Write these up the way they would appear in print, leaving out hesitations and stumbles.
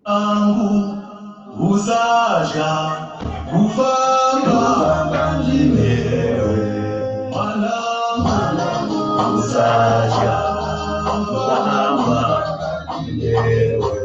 angu uzaja kufanga nimewe mwanangu uzaja kufanga nimewe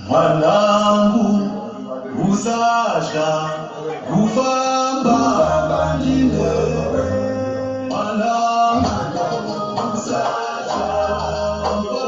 Mwanangu usasha kufamba ndiwe mwanangu usasha kufamba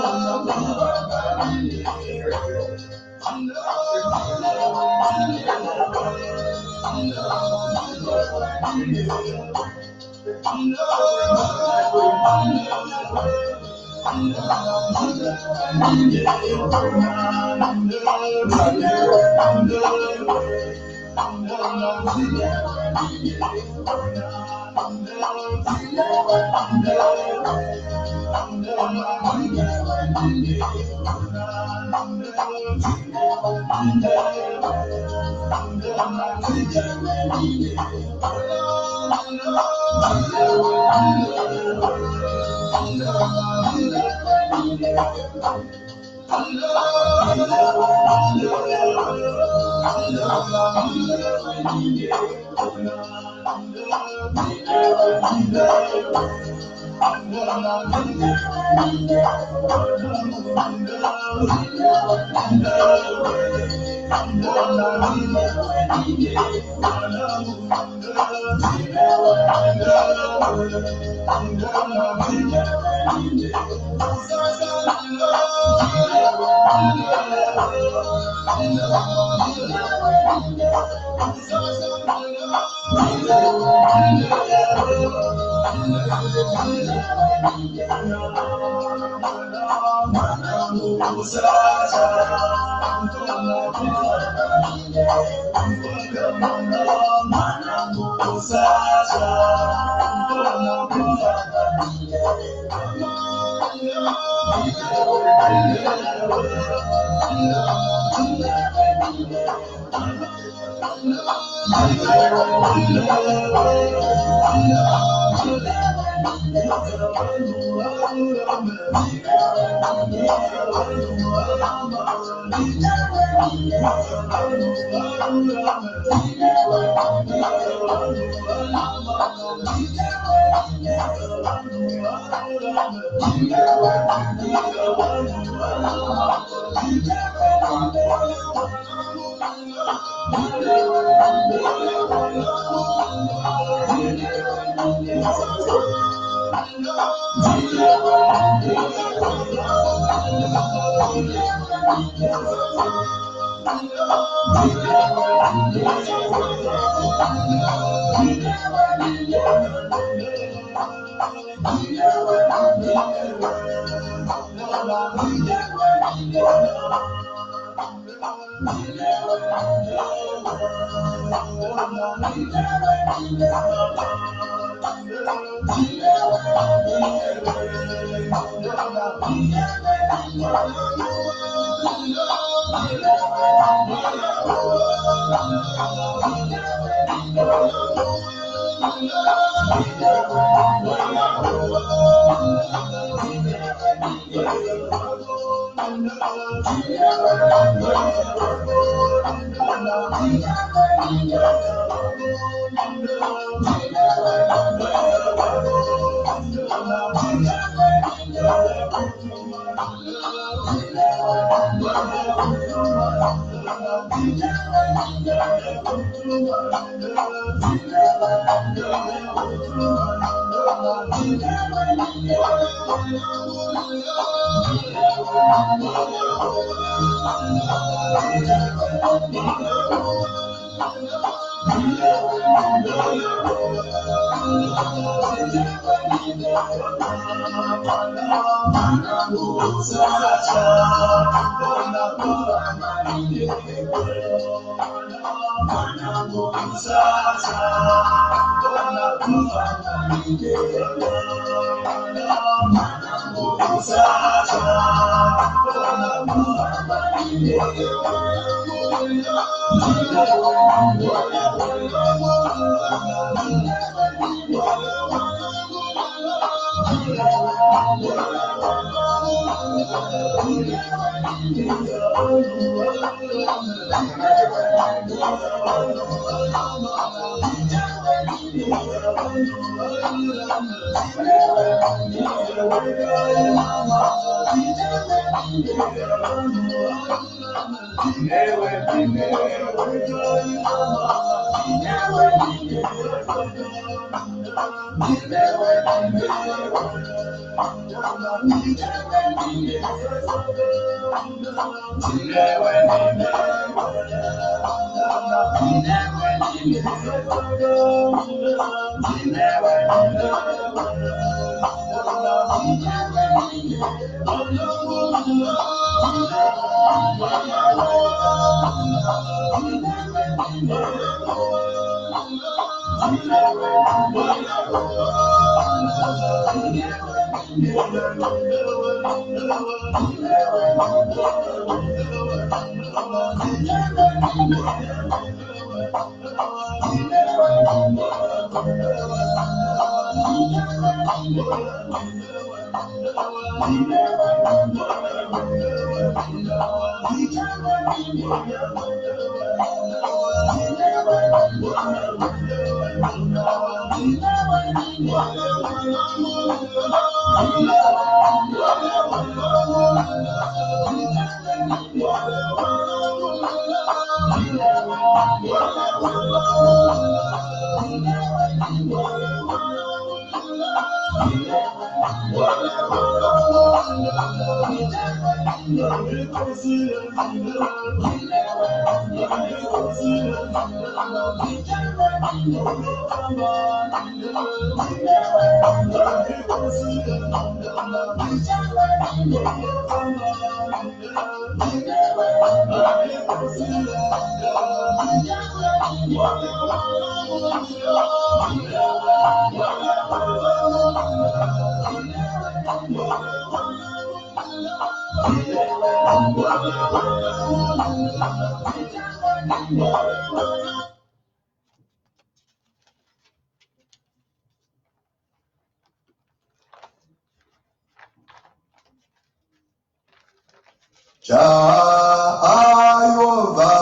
Jehova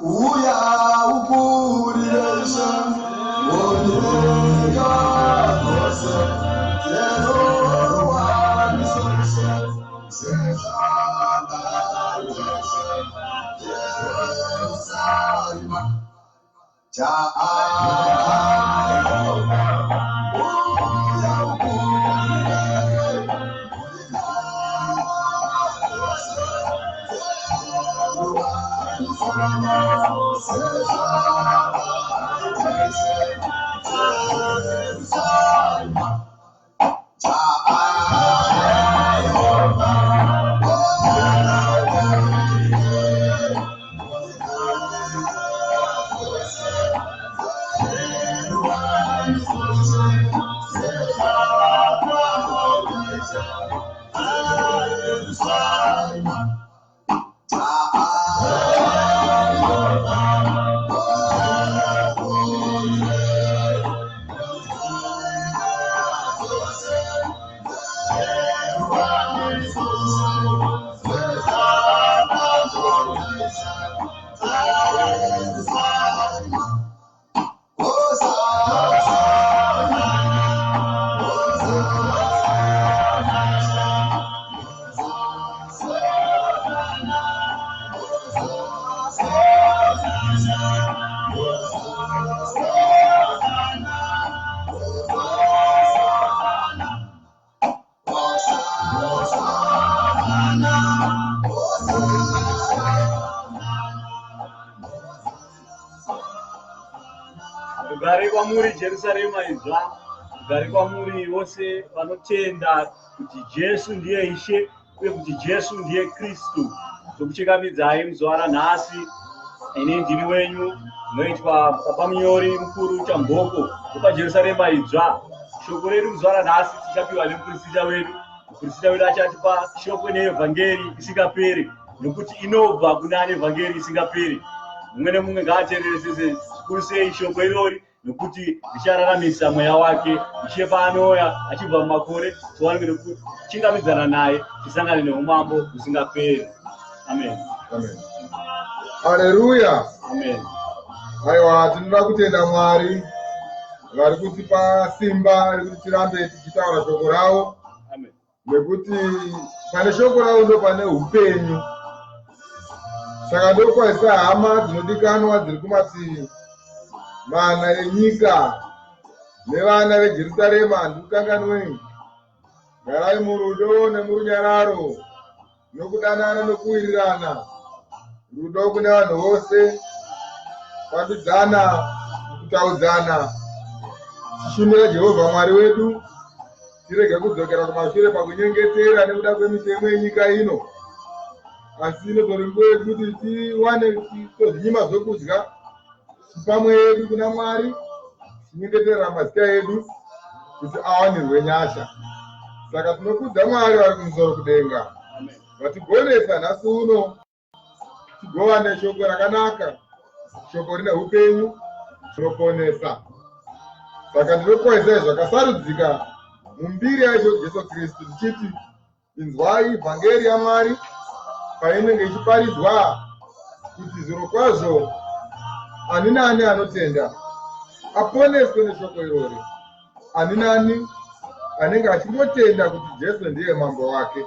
uya ukurisha onyega kose Yehova nisoshe seshaka yeshe Jerusalem Jehova uya ukurisha kwamuri Jerusalema idzva, kugare kwamuri vose vanotenda kuti Jesu ndiye Ishe uye kuti Jesu ndiye Kristu. Tokuchekamidzai muzuva ranhasi. Ini ndini wenyu noitwa Papa Munyori mukuru Chamboko wepaJerusarema idzva. Shoko redu muzuva ranhasi tichapiwa nemuprofita wedu. Muprofita wedu achatipa shoko neevhangeri isingaperi, nokuti inobva kuna evhangeri isingaperi. Mumwe nemumwe ngaateerere zvikuru sei shoko irori, nokuti richararamisa mweya wake. Ishe paanouya achibva mumakore tiwanire kuchingamidzana naye tisangane neumambo husingaperi. Amen. Amen. Haleluya. Amen. Aiwa, tinoda kutenda Mwari vari kutipa simba rekuti tirambe tichitaura shoko ravo. Amen. Nekuti pane shoko ravo ndo pane upenyu. Saka ndokwazisa hama dzinodikanwa dziri kumativi mana enyika nevana veJerusarema, ndikukanganweni, garai murudo nemurunyararo nokudanana nokuwirirana, rudo kune vanhu vose, kwandudzana, kutaudzana, tichishumira Jehovha Mwari wedu, tirege kudzokera kumashure pakunyengetera nekuda kwemitemo yenyika ino, asi inotori nguva yekuti tiwane tozinyima zvokudya pamwe yedu kuna Mwari, tinyengeterera mazita edu kuti awanirwe nyasha. Saka tinokudza Mwari vari kumusoro kudenga, vatigonesa nhasi uno tigova neshoko rakanaka, shoko rine upenyu rinoponesa. Saka ndinokuwanisai zvakasarudzika mumbiri yacho Jesu Kristu, tichiti inzwai vhangeri yaMwari painenge ichiparidzwa, kuti zviro kwazvo ani nani anotenda aponeswe neshoko irori. Ani nani anenge achingotenda kuti Jesu ndiye mambo wake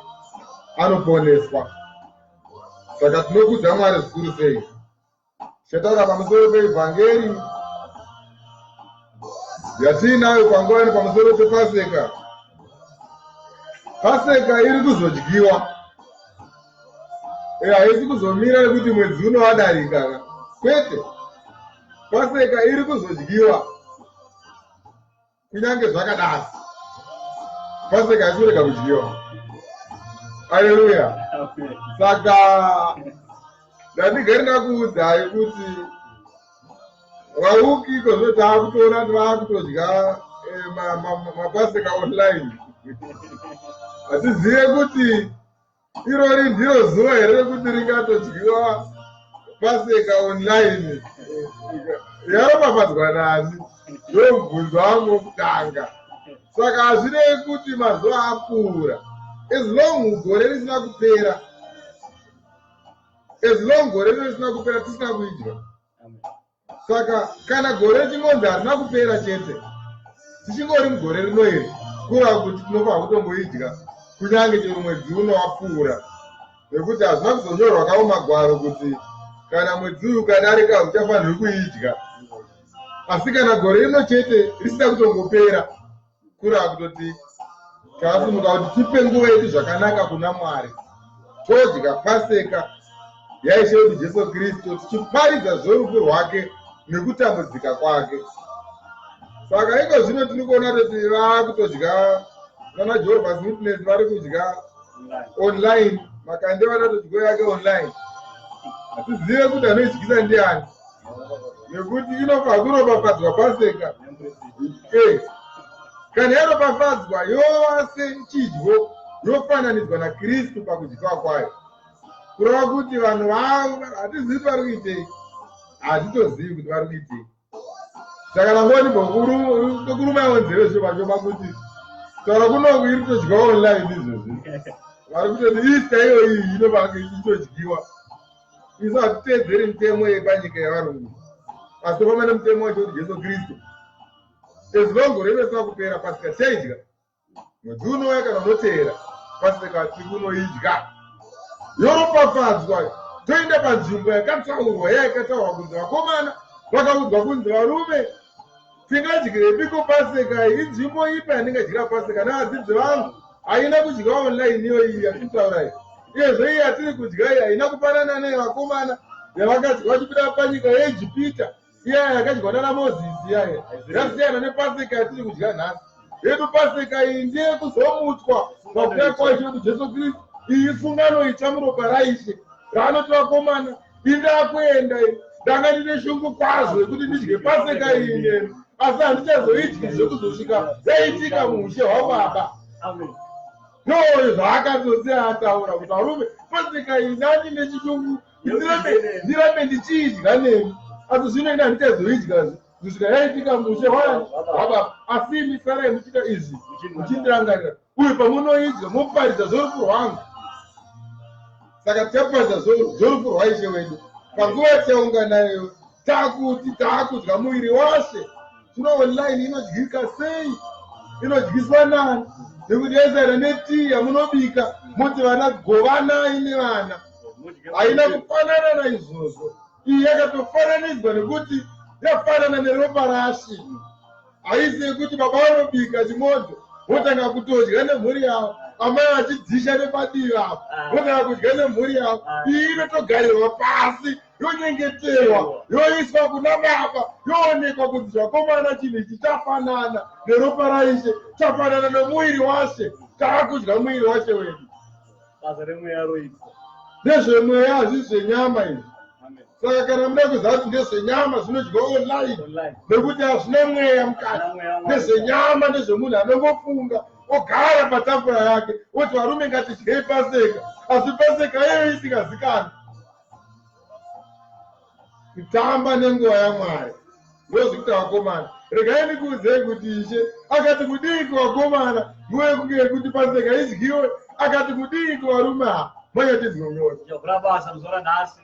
anoponeswa. Saka tinokudza Mwari zvikuru sei. Tichataura pamusoro peivhangeri yatiinayo panguva pamusoro pePaseka. Paseka iri kuzodyiwa, haisi kuzomira nekuti mwedzi uno wadarika, kwete. Paseka iri kuzodyiwa kunyange zvakadai. Paseka haisi kurega kudyiwa. Haleluya. Saka ndandigari ndakuudzai kuti vauki kozvo taakutoona kuti vaakutodya mapaseka online. Hatizive kuti irori ndiro zuva here rekuti ringatodyiwa paseka online. Yaropafadzwa nani? Ndobvunzo wangu wokutanga. Saka hazvirevi kuti mazuva apfuura, as long gore risina kupera, as long gore risina kupera tisina kuidya. Saka kana gore chingonzi harina kupera chete, tichingori mugore rino iri, kureva kuti tinofanira kutomboidya kunyange chero mwedzi uno wapfuura, nekuti hazvina kuzonyorwa kawo magwaro kuti kana mwedzi uyu ukadarika uchafanirwi kuidya. Asi kana gore rino chete risina kutongopera, kureva kutoti takasimuka kuti tipe nguva yedu zvakanaka kuna Mwari, todya paseka yaishe kuti Jesu Kristu, tichiparidza zvorufu rwake nekutambudzika kwake. Saka iko zvino tiri kuona kuti vaakutodya, vana Jehovah's Witness vari kudya online, makande vanotodya yake online. Hatizive kuti anoidyisa ndiani, nekuti inofa kuropafadzwa paseka. Kana yaropafadzwa yova sechidyo, yofananidzwa naKristu pakudyiwa kwayo. Kureva kuti vanhu hatizivi vari kuitei, hatitozivi kuti vari kuitei. Saka nangoni kurumaiwo nzeve zvopachoma kuti taura kunongo iri kutodyiwa online izvozvi. Vari kutoti Easter iyo iyi inobva ichitodyiwa. Isu hatiteedzeri mitemo yepanyika yavarungu, asi pamwe nemutemo wacho kuti Jesu Kristu, as long gore risina kupera paseka tichaidya. Mwedzi unouya kana unoteera paseka tiri kunoidya. Yoropafadzwa, toenda panzvimbo yakatsaurwa, yakataurwa kunzi vakomana vakaudzwa kunzi varume, tingadyirepiko paseka? Inzvimbo ipi yandingadyira paseka navadzidzi vangu? Haina kudya online iyo iyi yatitaurai. Iyezvo iyi yatiri kudya iyi haina kupanana nevakomana yavakadya vachibuda panyika yeIjipita, iya yakadyiwa nana Mozisi. aiziya yasiyana nepasika yatiri kudya nhasi. Yedu pasika iyi ndiye kuzomutswa pakuuya kwacho Jesu Kristu. Iyi sungano itsva muropa raIshe raanoti vakomana, inda kuenda ndanga ndine shungu kwazvo yekuti ndidye pasika iyi nemi, asi handichazoidyi zvekuzosvika yaitika muushe hwaBaba. No zvaakatosiya ataura kuti varume, pasika iyi ndani nechishungu ndirambe ndichiidya nemi, asi zvino ina handichazoidya kusvika yaitika muushe hwaBaba. Asi imi sarai muchiita izvi muchindirangarira, uye pamunoidya moparidza zorufu rwangu. Saka tichaparidza zorufu rwaIshe wedu panguva yataunganayo. Taakudya muviri washe. Tino online inodyika sei? Inodyiswa nani? Nekuti yaisara netii yamunobika muti vana govanai nevana. Haina kufanana naizvozvo. Iyi yakatofananidzwa nekuti yafanana neropa raShe. Haisi yekuti baba vanobika chimodzi votanga kutodya nemhuri yavo, amai vachidzisha nepadivi apo votanga kudya nemhuri yavo. Iyi inotogarirwa pasi, yonyengeterwa, yoiswa kuna Baba, yoonekwa kuti zvakomana chinhu ichi chafanana neropa raIshe, chafanana nemuviri waShe. Taakudya muviri waShe wedu. Basa remweya roitwa. Nezvemweya hazvisi zvenyama izvi. Saka kana muda kuziva kuti ndezvenyama zvinodyiwa online, nekuti hazvina mweya mukati. Nezvenyama ndezvemunhu anongofunga ogara patafura yake oti varume ngatidyei pasika, asi pasika iyoyo isingazikanwi. Kutamba nenguva yaMwari. Ndozvikuti vakomana, regai ndikuudzei kuti Ishe akati kudii kuvakomana nguva kunge yekuti pasika idyiwe, akati kudii kuvarume manyatidzinonyora. Ndakura basa muzora nhasi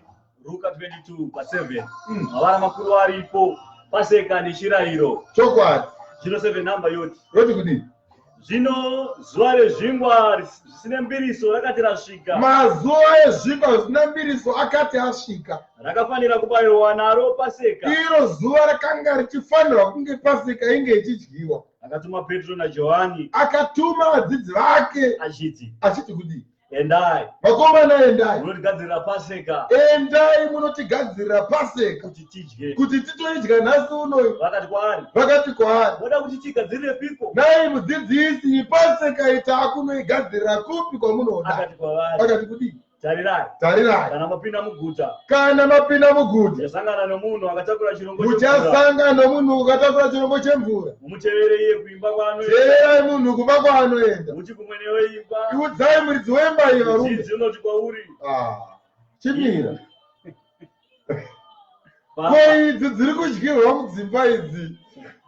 Luka 22:7. Mavara makuru aripo, pasika nechirayiro. Chokwadi. Zvino 7 namba yoti kudii? Zvino zuva rezvingwa zvisina mbiriso rakati rasvika. Mazuva ezvingwa zvisina mbiriso akati asvika. Rakafanira kubayirwa naro pasika. Iro zuva rakanga richifanirwa kunge pasika inge ichidyiwa. Akatuma Petro naJohani. Akatuma vadzidzi vake achiti kudii? Endai. Vakomana, endai. Munotigadzirira pasika. Endai munotigadzirira pasika kuti tidye. Kuti titoidya nhasi unoyu. Vakati kwaari. Moda kuti tigadzirire piko? Nai mudzidzisi, pasika itakunoigadzirira kupi kwamunoda? Vakati kudii? Tarirai. Kana mapinda muguta. Muchasangana nomunhu akatakura chirombo chemvura. Mumutevere iye kuimba kwaanoenda. Teverai munhu kumba kwaanoenda. Muti kumwene weimba. Iudzai muridzi wemba iyi varume. Mudzidzi unoti kwauri. Chimira. Ko idzi dziri kudyirwa mudzimba idzi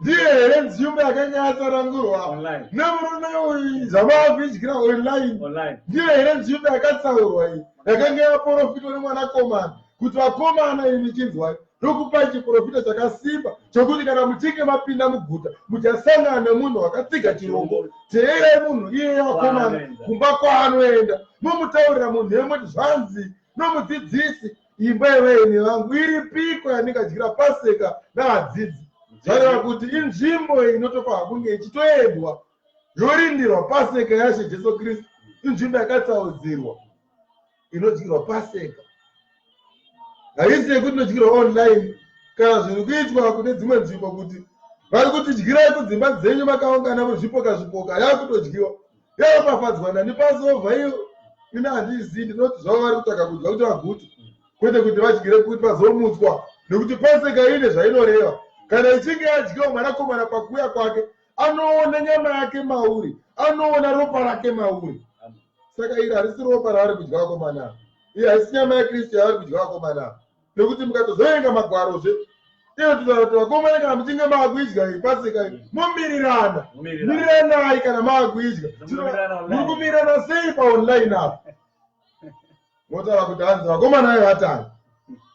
ndiye here nzvimbo yakanga yatsanangurwa nemurume uyu zvamaakuidyira online? Ndiye here nzvimbo yakatsaurwa iyi yakanga yaprofitwa nemwanakomana kuti vakomana imi chinzwai, ndokupai chiprofita chakasimba chokuti kana muchinge mapinda muguta muchasangana nemunhu wakatsiga chirombo. Teerai munhu iyeye vakomana kumba kwaanoenda, mumutaurira munhu yemoti zvanzi nomudzidzisi, imba iweini vangu iri piko yandingadyira pasika navadzidzi. Zvareva kuti inzvimbo inotofanira kunge ichitoendwa yorindirwa pasika yaShe Jesu Kristu. Inzvimbo yakatsaudzirwa inodyirwa pasika. Haisi yekuti inodyirwa online kana zviri kuitwa kune dzimwe nzvimbo kuti vari kutidyirai kudzimba dzenyu makaungana muzvipoka yakutodyiwa. Yakapafadzwa nani Pasova iyo? Ina handizivi, ndinoti zvavo vari kutsvaka kudya kuti vagute, kwete kuti vadyire kuti vazomutswa, nekuti pasika ine zvainoreva. Kana ichinge yadyiwa mwanakomana pakuuya kwake anoona nyama yake mauri, anoona ropa rake mauri. Saka iri harisi ropa ravari kudya vakomana, iyi haisi nyama yaKristu yavari kudya vakomana. Nekuti mukatozoenga magwarozve iyo tinotaura kuti vakomana kana muchinge maakuidya iyi pasika iyi momirirana. Miriranai kana maakuidya. Muri kumirirana sei paonline apo? Motaura kuti hanzi vakomana vevatanga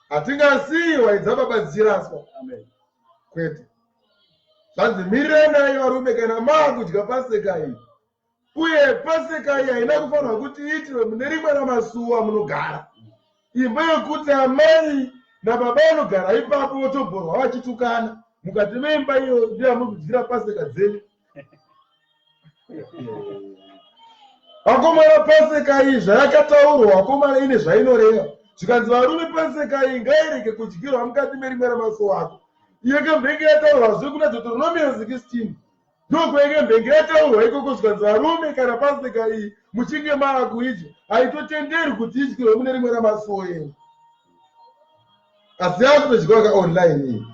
hatingasiyiwa idzababadzichiraswa. Kwete. Zvanzi miriranai varume kana maakudya pasika iyi. Uye pasika iyi haina kufanirwa kuti iitwe mune rimwe ramasuwa munogara. Imba yokuti amai nababa vanogara ipapo votobhorwa vachitukana. Mukati memba iyo ndiye muri kudyira pasika dzenyu. Vakomana, pasika iyi zvayakataurwa vakomana ine zvainoreva. Zvikanzi varume pasika iyi ngairege kudyirwa mukati merimwe ramasuwa ako. Yekembenge yataurwazve kuna Deuteronomy 16. Ndokwekembenge yataurwa ikoko zvikanzi varume kana Pasika iyi muchinge mava kuidya, haitotenderwi kuti idyirwe mune rimwe ramasuo enyu. Asi yakutodyiwa online iyi.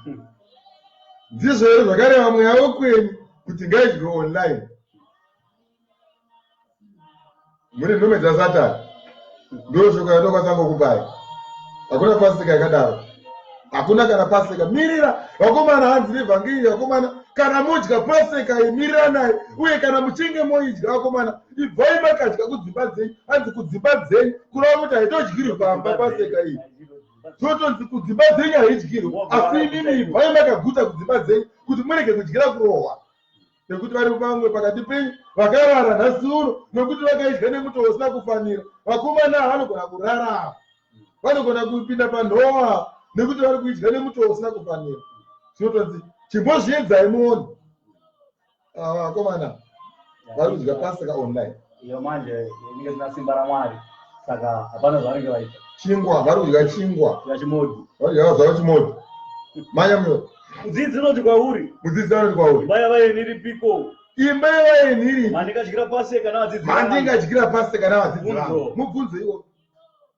Ndizvo here zvakareva mweya wokwenyu kuti ngaidyirwe online. Muri nhume dzaSatani. Ndoshoko yatokwanisa kukupai. Hakuna Pasika yakadaro. Hakuna kana Pasika. Mirira vakomana, hanzi nevhangeri vakomana, kana modya Pasika imirira nayo, uye kana muchinge moidya vakomana, ibvai makadya kudzimba dzenyu. Hanzi kudzimba dzenyu kureva kuti haitodyirwi pamba Pasika iyi. Totonzi kudzimba dzenyu haidyirwi, asi imimi ibvai makaguta kudzimba dzenyu kuti murege kudyira kurohwa. Nekuti vari vamwe pakati penyu vakarara nhasi uno nokuti vakaidya nemuto usina kufanira. Vakomana vanogona kurarama, vanogona kupinda panhova nekuti vari kuidya nemuto usina kufanira. Zvinotonzi chimbozviedzai muone. Vakomana vari kudya Pasika online. Iyo manje inenge zina simba raMwari, saka hapana zvavanenge vaita. Chingwa, vari kudya chingwa. Chimodzi. Vari kudya zvavo chimodzi. Manya myo. Mudzidzi unoti kwauri. Mudzidzi anoti kwauri. Imba yavaeni iripiko. Imba yavaeni iri. Mandingadyira Pasika navadzidzi. Mandingadyira Pasika navadzidzi vangu. Mubvunze iwo.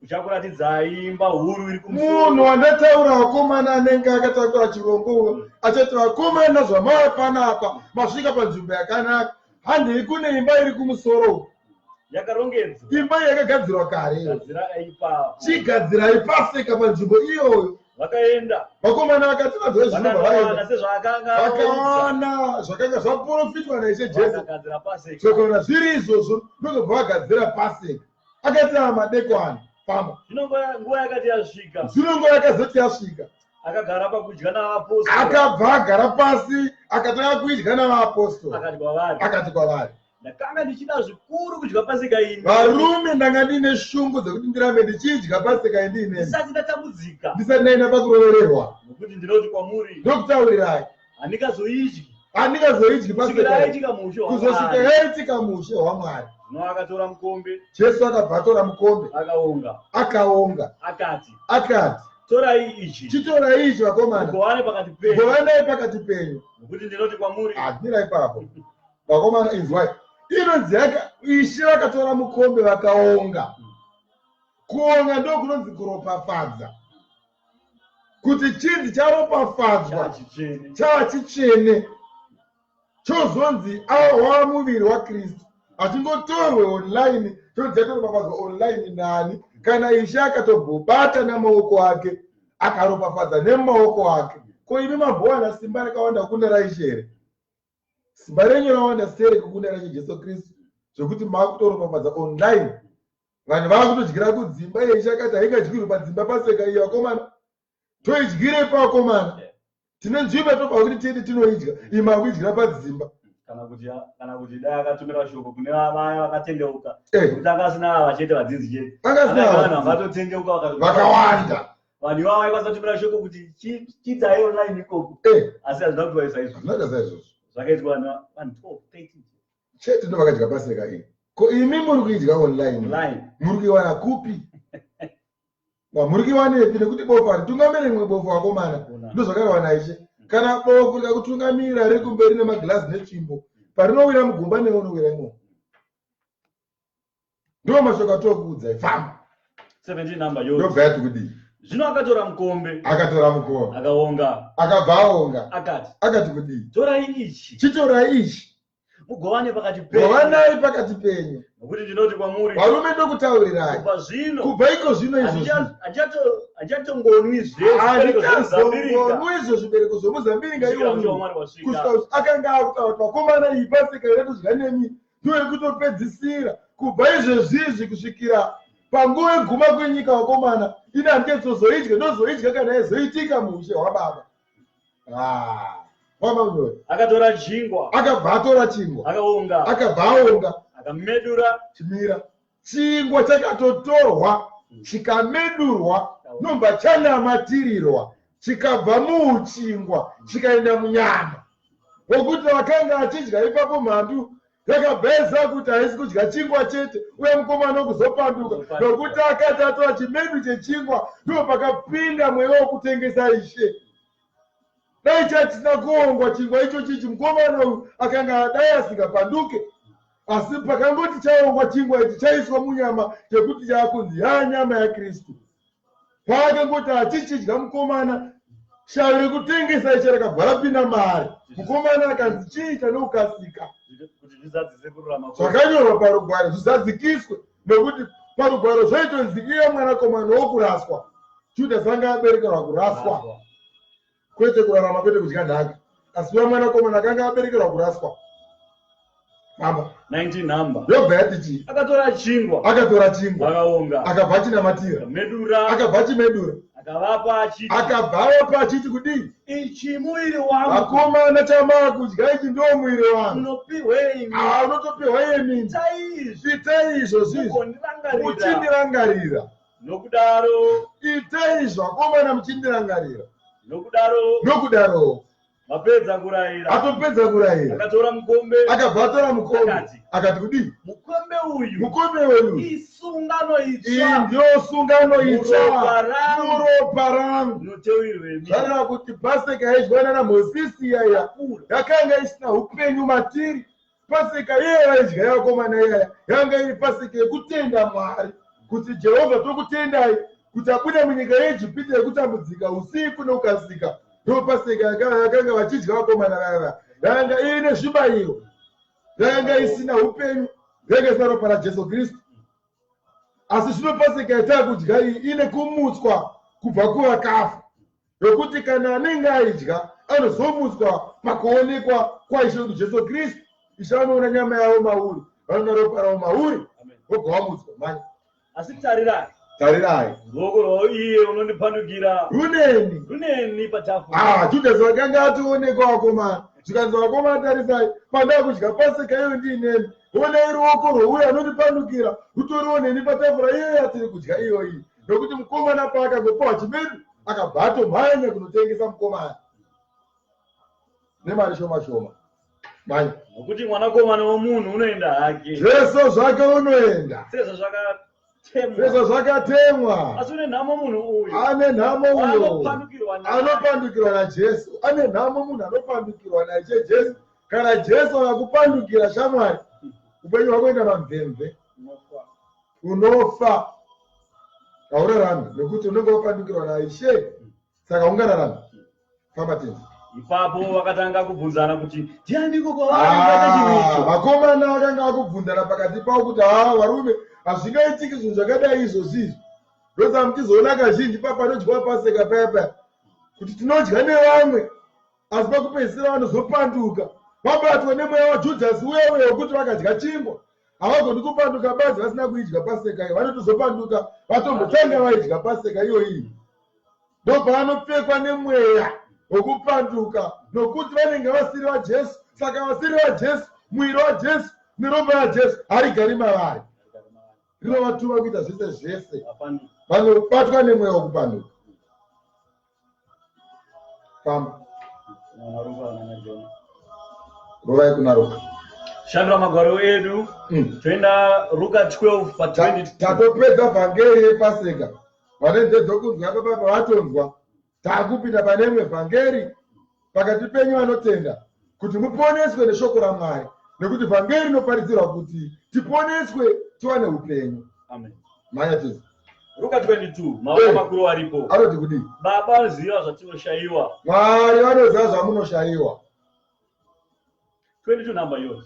Uchakuratidzai imba huru iri kumusoro. Munhu wandataura vakomana anenge akatakura chirongwa achati vakomana zvamava panapa masvika panzvimbo yakanaka. Handei kune imba iri kumusoro. Yakarongedzwa. Imba yakagadzirwa kare. Chigadzirai Pasika panzvimbo iyoyo. Vakaenda. Vakomana vakati vadzwa zvinhu vakawana zvakanga zvaprofitwa naIshe Jesu. Zvakaona zviri izvozvo ndokubva vagadzira Pasika. Akati madekwana famba. Nguva yakati yasvika. Zvino nguva yakazoti yasvika. Akagara pakudya navaapostoli. Akabva agara pasi akatanga kuidya navaapostoli. Akati kwavari, ndakanga ndichida zvikuru kudya Pasika iyi. Varume, ndanga ndine shungu dzekuti ndirambe ndichidya Pasika iyi ndineni. Ndisati ndatambudzika. Ndisati ndaenda pakurovererwa. Nokuti ndinoti kwamuri. Ndokutaurirai. Handingazoidyi. Handingazoidyi Pasika iyi. Kuzosvika yaitika mushe waMwari. No akatora mukombe. Jesu akabva atora mukombe. Akaonga. Akati. Torai ichi. Chitorai ichi vakomana. Mugovane pakati penyu. Mugovane pakati penyu. Nokuti ndinoti kwamuri. Ndira ipapo. Vakomana inzwai. Inonzi Ishe vakatora mukombe vakaonga. Kuonga ndo kunonzi kuropafadza. Kuti chinzi charopafadzwa chava chitsvene. Chozonzi wava muviri waKristu. Achingotorwe online, chonzi chatoropafadzwa online nani. Kana Ishe akatobata namaoko ake, akaropafadza nemaoko ake. Ko imi mambowana simba rakawanda kukunda raIshe here? Simba renyu rawanda sere kukunda raIshe Jesu Kristu, zvokuti makutoropafadza online. Vanhu vakutodyira kudzimba. Ishe akati haingadyirwi padzimba Pasika iyo vakomana. Toidyire pakomana. Tine nzvimbo topa kuti tiende tinoidya. Ima akuidyira padzimba. Kana kuti dai akatumira shoko kune vaya vakatendeuka. Kuti akasina vachete vadzidzi chete. Vanhu vakatotendeuka vakawanda. Vanhu ivavo vaikasatumira shoko kuti chiitai online ikoko. Asi hazvina kuti vaisa izvozvo. Zvakaitwa vanhu 12, 13. Chete ndo vakadya Pasika iyi. Ko imi muri kuidya online. Muri kuiwana kupi? Muri kuiwanepi? Nekuti bofu haritungamiri rimwe bofu vakomana. Ndo zvakareva naIshe. Kana bofu rikakutungamira riri kumberi nemagirazi netsvimbo, parinowira mugomba newe unowira imomo. Ndo mashoko atokuudzai. Famba. 17 namba yo. Ndobva yati kudii? Zvino akatora mukombe. Akaonga. Akabva aonga. Akati kudii? Torai ichi. Chitorai ichi. Mugovane pakati penyu. Govanai pakati penyu. Nokuti ndinoti kwamuri. Varume ndokutaurirai. Kubva iko zvino izvozvi. Hachatongonwi izvo zvibereko zvomuzambiringa iwo. Akanga akutaura kuti vakomana iyi Pasika iratodya nemi ndoyekutopedzisira. Kubva izvezvizvi kusvikira panguva yeguma kwenyika vakomana, ina handingetsozoidya, ndozoidya kana yezoitika mushe wababa. Akatora chingwa. Akabva atora chingwa. Akabva aonga. Akamedura. Chimira. Chingwa chakatotorwa chikamedurwa nobva chanamatirirwa chikabva muuchingwa chikaenda munyama. Wokuti vakanga achidya ipapo mhandu yakabveza kuti haisi kudya chingwa chete, uye mukomana wokuzopanduka nokuti akati atora chimedu chechingwa ndo pakapinda mweya wokutengesa Ishe. dai chatisina kuongwa chingwa icho chichi mukomana uyu akanga dai asingapanduke. Asi pakangoti chaongwa chingwa ichi chaiswa munyama chekuti chakunzi nyama yaKristu. Pakangoti achichidya mukomana sharo rekutengesa ichi rakabva rapinda mari. Mukomana akanzi chiita neukasika. Zvakanyorwa parugwaro zvizadzikiswe nekuti parugwaro zvaitonzi iye mwanakomana wokuraswa. Judhasi anga aberekerwa kuraswa, kwete kurarama, kwete kudya nhaka. Asi mwanakomana akanga aberekerwa kuraswa. Mama 19 number. Yobva yati chi? Akatora chingwa. Akaonga. Akabva achinamatira. Medura. Akabva achimedura. Akavapa achiti. Akabva achiti kudii? Ichi muiri wangu. Vakomana chamava kudya ichi ndo muiri wangu. Unopihwei imi. Unotopiwa imi. Itai izvo zvizvo. Muchindirangarira. Nokudaro. Itai izvo vakomana muchindirangarira. Nokudaro. Mapedza kurayira. Atopedza kurayira. Akatora mukombe. Akabva atora mukombe. Akati kudii? Mukombe uyu. Isungano itsva. Iyi ndiyo sungano itsva. Muropa rangu. Zvareva kuti Pasika yaidyiwa naMozisi iyaya yakanga isina upenyu matiri. Pasika iye vaidya yavakomana iyaya yanga iri Pasika yekutenda Mwari. Kuti Jehovha tokutendai kuti abude munyika yeIjipiti yekutambudzika usiku neukasika. Ndo Pasika yakanga vachidya vakomana vaya. Yanga ine zvibayiro. Yanga isina upenyu. Yanga isina ropa raJesu Kristu. Asi zvino Pasika yatakudya iyi ine kumutswa kubva kuvakafa. Yokuti kana anenge aidya anozomutswa pakuonekwa kwaIshe wedu Jesu Kristu. Ishe vanoona nyama yavo mauri, vanoona ropa ravo mauri, vobva vamutswa. Manje asi tarirai ruoko iye unondipandukira runeni patafura. Judhasi vakanga ationekwa vakomana. Zvikanzi vakomana, tarisai, panda kudya Pasika iyo ndiinemi. Onai ruoko rwouyo anondipandukira rutoriwo neni patafura iyo yatiri kudya iyoyi. Nokuti mukomana paakangopiwa chimedu akabva atomhanya kunotengesa mukomana nemari shoma shoma. Manje nokuti mwanakomana womunhu unoenda hake. Jesu zvake unoenda. Sezvo zvakatemwa. Asi une nhamo munhu uyu. Ane nhamo uyo anopandukirwa naJesu. Ane nhamo munhu anopandukirwa naIshe Jesu. Kana Jesu akakupandukira shamwari, upenyu hwako enda mamvemve. Unofa. Haurarami nekuti unenge wapandukirwa naIshe. Saka ungararami. Famba tenzi. Ipapo vakatanga kubvunzana kuti ndianiko kwavari kuita chinhu icho. Vakomana vakanga vakubvunzana pakati pavo kuti varume hazvingaitiki zvinhu zvakadai izvozvi. Ndoza muchizoona kazhinji papanodyiwa Pasika paya kuti tinodya nevamwe asi pakupedzisira vanozopanduka vabatwa nemweya waJudhasi uye wekuti vakadya chingwa havagoni kupanduka basi vasina kuidya Pasika iyo. Vanotozopanduka vatombotanga vaidya Pasika iyoyi. Ndopavanopfekwa nemweya wokupanduka nokuti vanenge vasiri vaJesu. Saka vasiri vaJesu, mwiri waJesu neropa raJesu harigari mavari. Rinovatuma kuita zvese vanobatwa nemweya wokupanduka. Famba rovai kuna Ruka. Shandura magwaro edu. Toenda Ruka 12 pa 20. Tatopedza vhangeri yePasika. Vanenzedzo kunzwa papa vatonzwa. Takupinda pane rimwe vhangeri pakati penyu vanotenda kuti muponeswe neshoko raMwari. Nekuti vhangeri rinoparidzirwa kuti tiponeswe tiwane upenyu. Amen. Manya tezi. Ruka 22 maoko makuru aripo. Anoti kudii? Baba vanoziva zvatinoshayiwa. Mwari vanoziva zvamunoshayiwa. 22 number yours.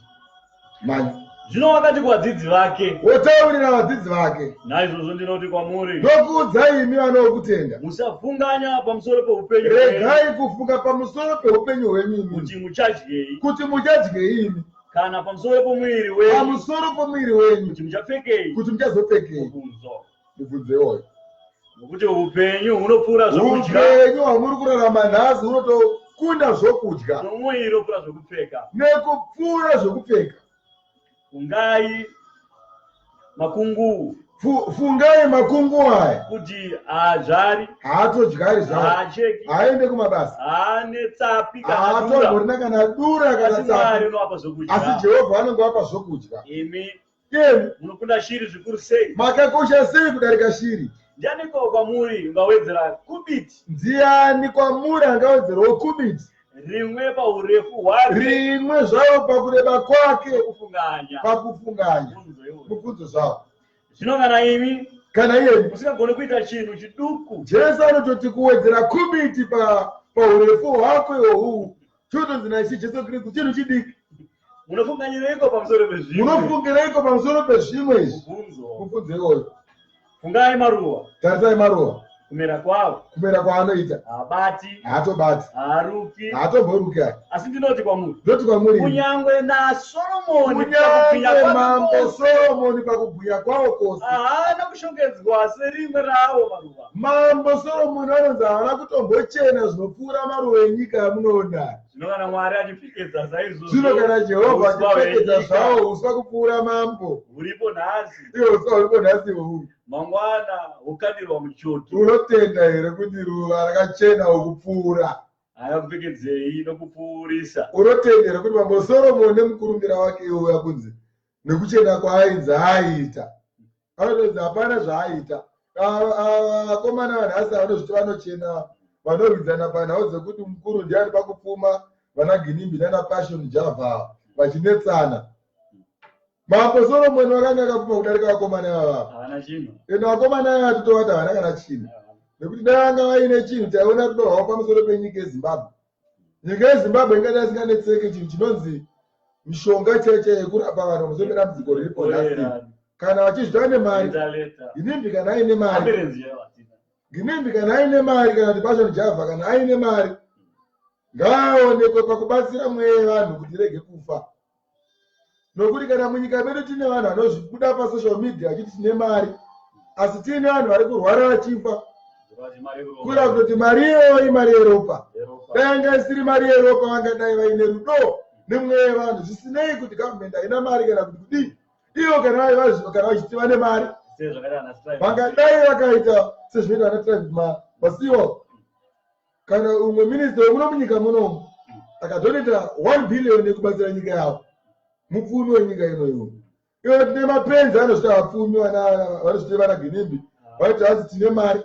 Manya. Zvino wakati kuvadzidzi vake. Wotaurira vadzidzi vake. Naizvozvo ndinoti kwamuri. Ndokuudzai imi vanokutenda. Musafunganya pamusoro peupenyu. Regai kufunga pamusoro peupenyu hwenyu kuti muchadyei. Kuti muchadyei imi. Kana pamusoro pomuviri wenyu. Pamusoro pomuviri wenyu. Kuti muchapfekei. Kuti muchazopfekei. Mubvunze woyo. Nokuti upenyu hunopfuura zvokudya. Upenyu hwamuri kurarama nhasi hunotokunda zvokudya. Nomuviri unopfuura zvokupfeka. Nekupfuura zvokupfeka. Fungai makungu. Fungai makungu aya. Kuti haadzvari. Haatodyari zvake. Haacheki. Haende kumabasa. Haane tsapi kana dura. Haatorina kana dura kana tsapi. Mwari unovapa zvokudya. Asi Jehovha anenge vapa zvokudya. Imi munokunda shiri zvikuru sei. Makakosha sei kudarika shiri. Ndianiko kwamuri ungawedzera kubiti. Ndiani kwamuri angawedzerawo kubiti. rimwe paurefu hwake, rimwe zvayo pakureba kwake, kufunganya pakufunganya mubvunzo iwoyo. mubvunzo zvawo. Zvino kana imi Kana iyeni musingagoni kuita chinhu chiduku, Jesu anototi kuwedzera kubiti paurefu hwako ihwohwu, chotonzi naIshe Jesu Kristu chinhu chidiki. munofunganyireiko pamusoro pezvimwe? Munofungireiko pamusoro pezvimwe izvi? Mubvunzo. Mubvunzo iwoyo. Fungai maruva, Tarisai maruva, kumera kwawo, kumera kwaanoita, haabati, haatobati, haaruki. haatomboruki. Asi ndinoti kwamuri, Ndoti kwamuri, kunyangwe naSoromoni kunyange mambo Soromoni pakubwinya kwawo kwose, haana kushongedzwa serimwe rawo maruva. mambo Soromoni anonzi haana kutombochena zvinopfuura maruva enyika yamunoona. Zvino kana Mwari achipfekedza saizvozvo, Zvino kana Jehovha uswa achipfekedza hwenyika zvawo uswa kupfuura mambo, huripo nhasi, iwo uswa huripo nhasi ihwohwu, mangwana hukadirwa muchoto, unotenda here kuti ruva rakachena hwokupfuura? haakupfekedzei nokupfuurisa. Unotenda here kuti mambo Soromoni nemukurumbira wake iwoya kunzi nekuchena kwaainzi aita, anotodzi hapana zvaaita. Vakomana vanhasi vanozviti vanochena, vanowidzana panhau dzekuti mukuru ndiani pakupfuma, vana Ginimbi nana Passion Java vachinetsana. Mambo Soromoni vakanga akapfuma kudarika vakomana ivava. Havana chinhu. Eno vakomana ivava totovati havana kana chinhu, nekuti dai vanga vaine chinhu taiona todohwawo pamusoro penyika yeZimbabwe. Nyika yeZimbabwe ingadai isinganetseki chinhu chinonzi mishonga chaicha yekurapa vanhu pamusoro pedambudziko riripo nhasi. Kana vachizvita nemari, Ginimbi kana aine mari, Ginimbi kana aine mari, kana kuti Passion Java kana aine mari, ngaaonekwe pakubatsira mweya vanhu kuti rege kufa. Nokuti kana munyika medu tine vanhu vanozvibuda pasocial media achiti tine mari, asi tine vanhu vari kurwara vachifa, kuda kutoti mari iyoyo imari yeropa. Dai yanga isiri mari yeropa vangadai vaine rudo nemweya vanhu, zvisinei kuti gavhmendi haina mari kana kuti kudii. Ivo kana vachiti vane mari, vangadai vakaita sezvinoita vana tribe masiwo. Kana umwe minista wemuno munyika munomu akadoneta 1 billion yekubatsira nyika yavo, mupfumi wenyika inoiwo. Ivo tine mapenzi anozvita vapfumi vanozviti vana Ginimbi, vaiti hanzi tine mari,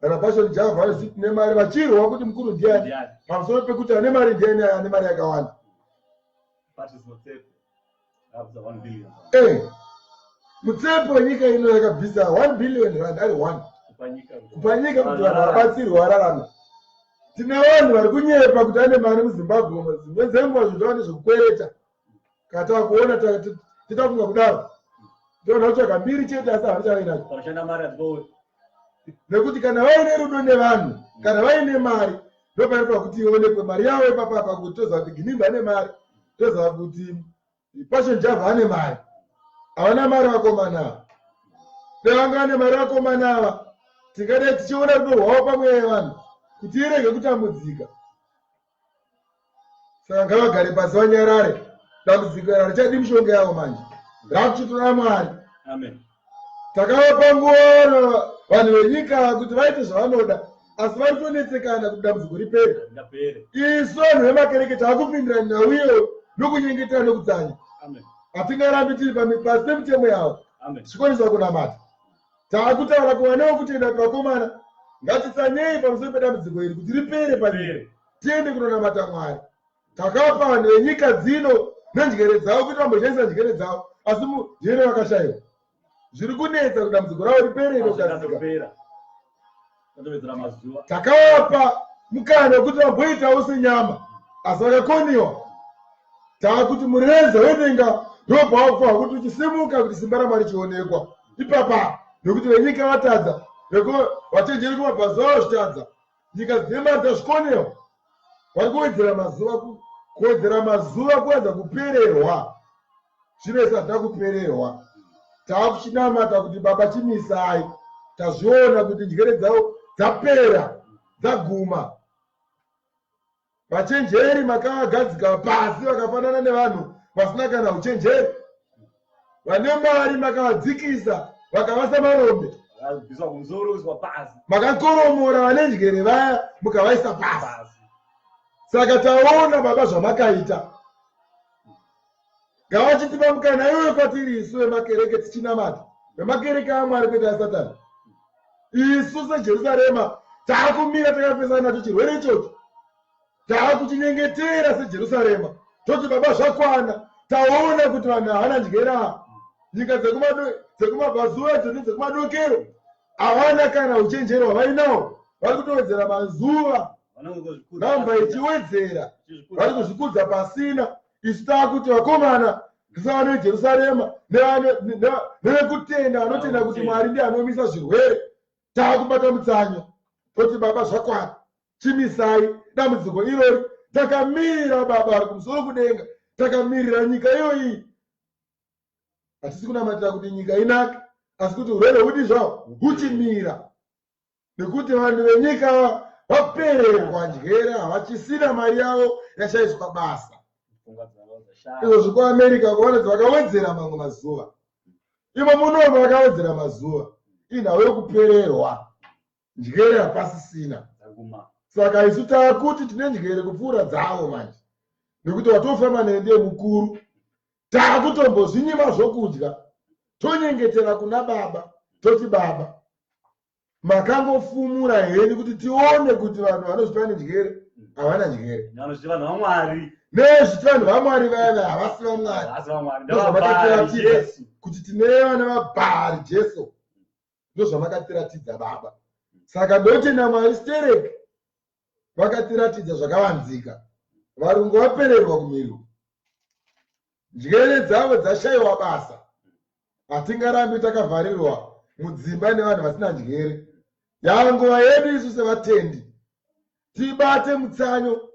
kana Passion Java vanozviti tine mari, vachirwa kuti mukuru ndiani, pamusoro pekuti ane mari ndiani ane mari yakawanda. Mutsepo wenyika ino yakabvisa 1 billion rand ari 1 kupanyika kuti vanhu vabatsirwe vararame. Tine vanhu vari kunyepa kuti ane mari muZimbabwe, dzimwe dzenguva zvinhu nezvekukwereta. Kana takuona titafunga kudaro, ndiona kutsvaga mbiri chete asi havana chavainacho. Nekuti kana vaine rudo nevanhu, kana vaine mari, ndopaitwa kuti ionekwe mari yavo ipapapa, kuti toziva kuti Ginimbi ane mari, toziva kuti Passion Java ane mari. Havana mari vakomana ava. Dai vanga vane mari vakomana ava, tingadai tichiona rudo rwavo pamweya yevanhu kuti irege kutambudzika. Saka ngavagare pasi vanyarare. Dambudziko iri richadi mishonga yavo manje, rakuchitora Mwari. Takavapa nguva vanhu venyika kuti vaite zvavanoda, asi vari kutonetsekana kuti dambudziko ripere. Isu vanhu vemakereke taakupindirana nauyo nokunyengetera nokudzanya. Hatingarambi tiri pasi pemitemo yavo, tichikwanisa kunamata. Taakutaura kuvanewo kutenda kuti vakomana, ngatisanyei pamusoro pedambudziko iri kuti ripere panyika, tiende kunonamata Mwari. Takapa vanhu venyika dzino nenjere dzavo kuti vamboshandisa njere dzavo, asi njere vakashayiwa. Zviri kunetsa kuti dambudziko ravo ripere inokasika. Takavapa mukana wekuti vamboitawo senyama, asi vakakoniwa. Taakuti mureza wedenga ndobva wakufa kuti uchisimuka kuti simba raMwari chionekwa ipapa, nekuti venyika vatadza, vachenjeri kumabhazi vavo zvitadza, nyika dzine mari dzazvikonewa. Vari kuwedzera mazuva kuedza kupererwa. Zvino isati takupererwa, taakuchinamata kuti Baba chimisai. Tazviona kuti njere dzavo dzapera, dzaguma. Vachenjeri makavagadzika pasi vakafanana nevanhu vasina kana uchenjeri. Vane mari makavadzikisa vakavasa marombe. Makakoromora vane njere vaya mukavaisa pasi. Saka taona Baba zvamakaita. Ngavachitipa mukana iwe kwatiri isu vemakereke tichinamata, vemakereke aMwari kwete aSatani. Isu seJerusarema taakumira takapesana nacho chirwere ichocho. Taakuchinyengetera seJerusarema. Toti baba zvakwana. Taona kuti vanhu havana njera. Nyika dzekumabvazuva idzo nedzekumadokero havana kana uchenjero hwavainawo. Vari kutowedzera mazuva namba ichiwedzera. Vari kuzvikudza pasina. Isu taakuti vakomana tisava neJerusarema nevekutenda vanotenda kuti Mwari ndiye anomisa zvirwere. Taakubata mutsanyo. Toti baba zvakwana. Chimisai dambudziko irori. Takamirira baba vari kumusoro kudenga. Takamirira nyika iyoyi. Hatisi kunamatira kuti nyika inake, asi kuti urwere hudi zvawo huchimira. Nekuti vanhu venyika vapererwa njere, havachisina mari yavo yashaiswa basa. Izvo zvikuAmerica kuona kuti vakawedzera mamwe mazuva. Imo munomo vakawedzera mazuva. Inhau yokupererwa. Njere hapasisina. Saka isu taakuti tine njere kupfuura dzavo manje. Nekuti watofamba nende mukuru. Taakutombozvinyima zvokudya. Tonyengetera kuna baba. Toti baba, makangofumura henyu kuti tione kuti vanhu vanozvipa njere havana njere. Vanozvipa vanhu vaMwari. Nezviti vanhu vaMwari vaya havasi vaMwari. Ndozvamakatiratidza kuti tine vana vaBhaari Jesu. Ndozvamakatiratidza baba. Saka ndotenda Mwari stereke. Vakatiratidza zvakavanzika. Varungu vapererwa kumiro. Njere dzavo dzashayiwa basa. Hatingarambi takavharirwa mudzimba nevanhu vasina njere. Yava nguva yedu isu sevatendi. Tibate mutsanyo.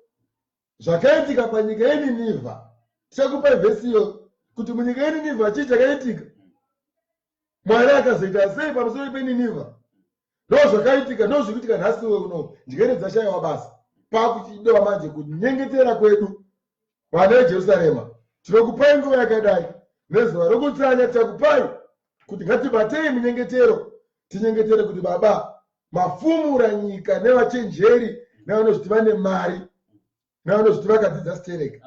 Zvakaitika panyika yeNinivha. Tichakupa vhesiyo kuti munyika yeNinivha chii chakaitika. Mwari akazoita sei pamusoro peNinivha. Ndozvakaitika, ndozvikuitika nhasi uno. Njere dzashayiwa basa. Pakuchidiwa manje kuti nyengetera kwedu vana veJerusarema. Tinokupai nguva yakadai. Nezuva rokutsanya tichakupai kuti ngatibatei munyengetero. Tinyengetere kuti baba mafumura nyika nevachenjeri nevanozviti vane mari nevanozviti vakadzidza stereke.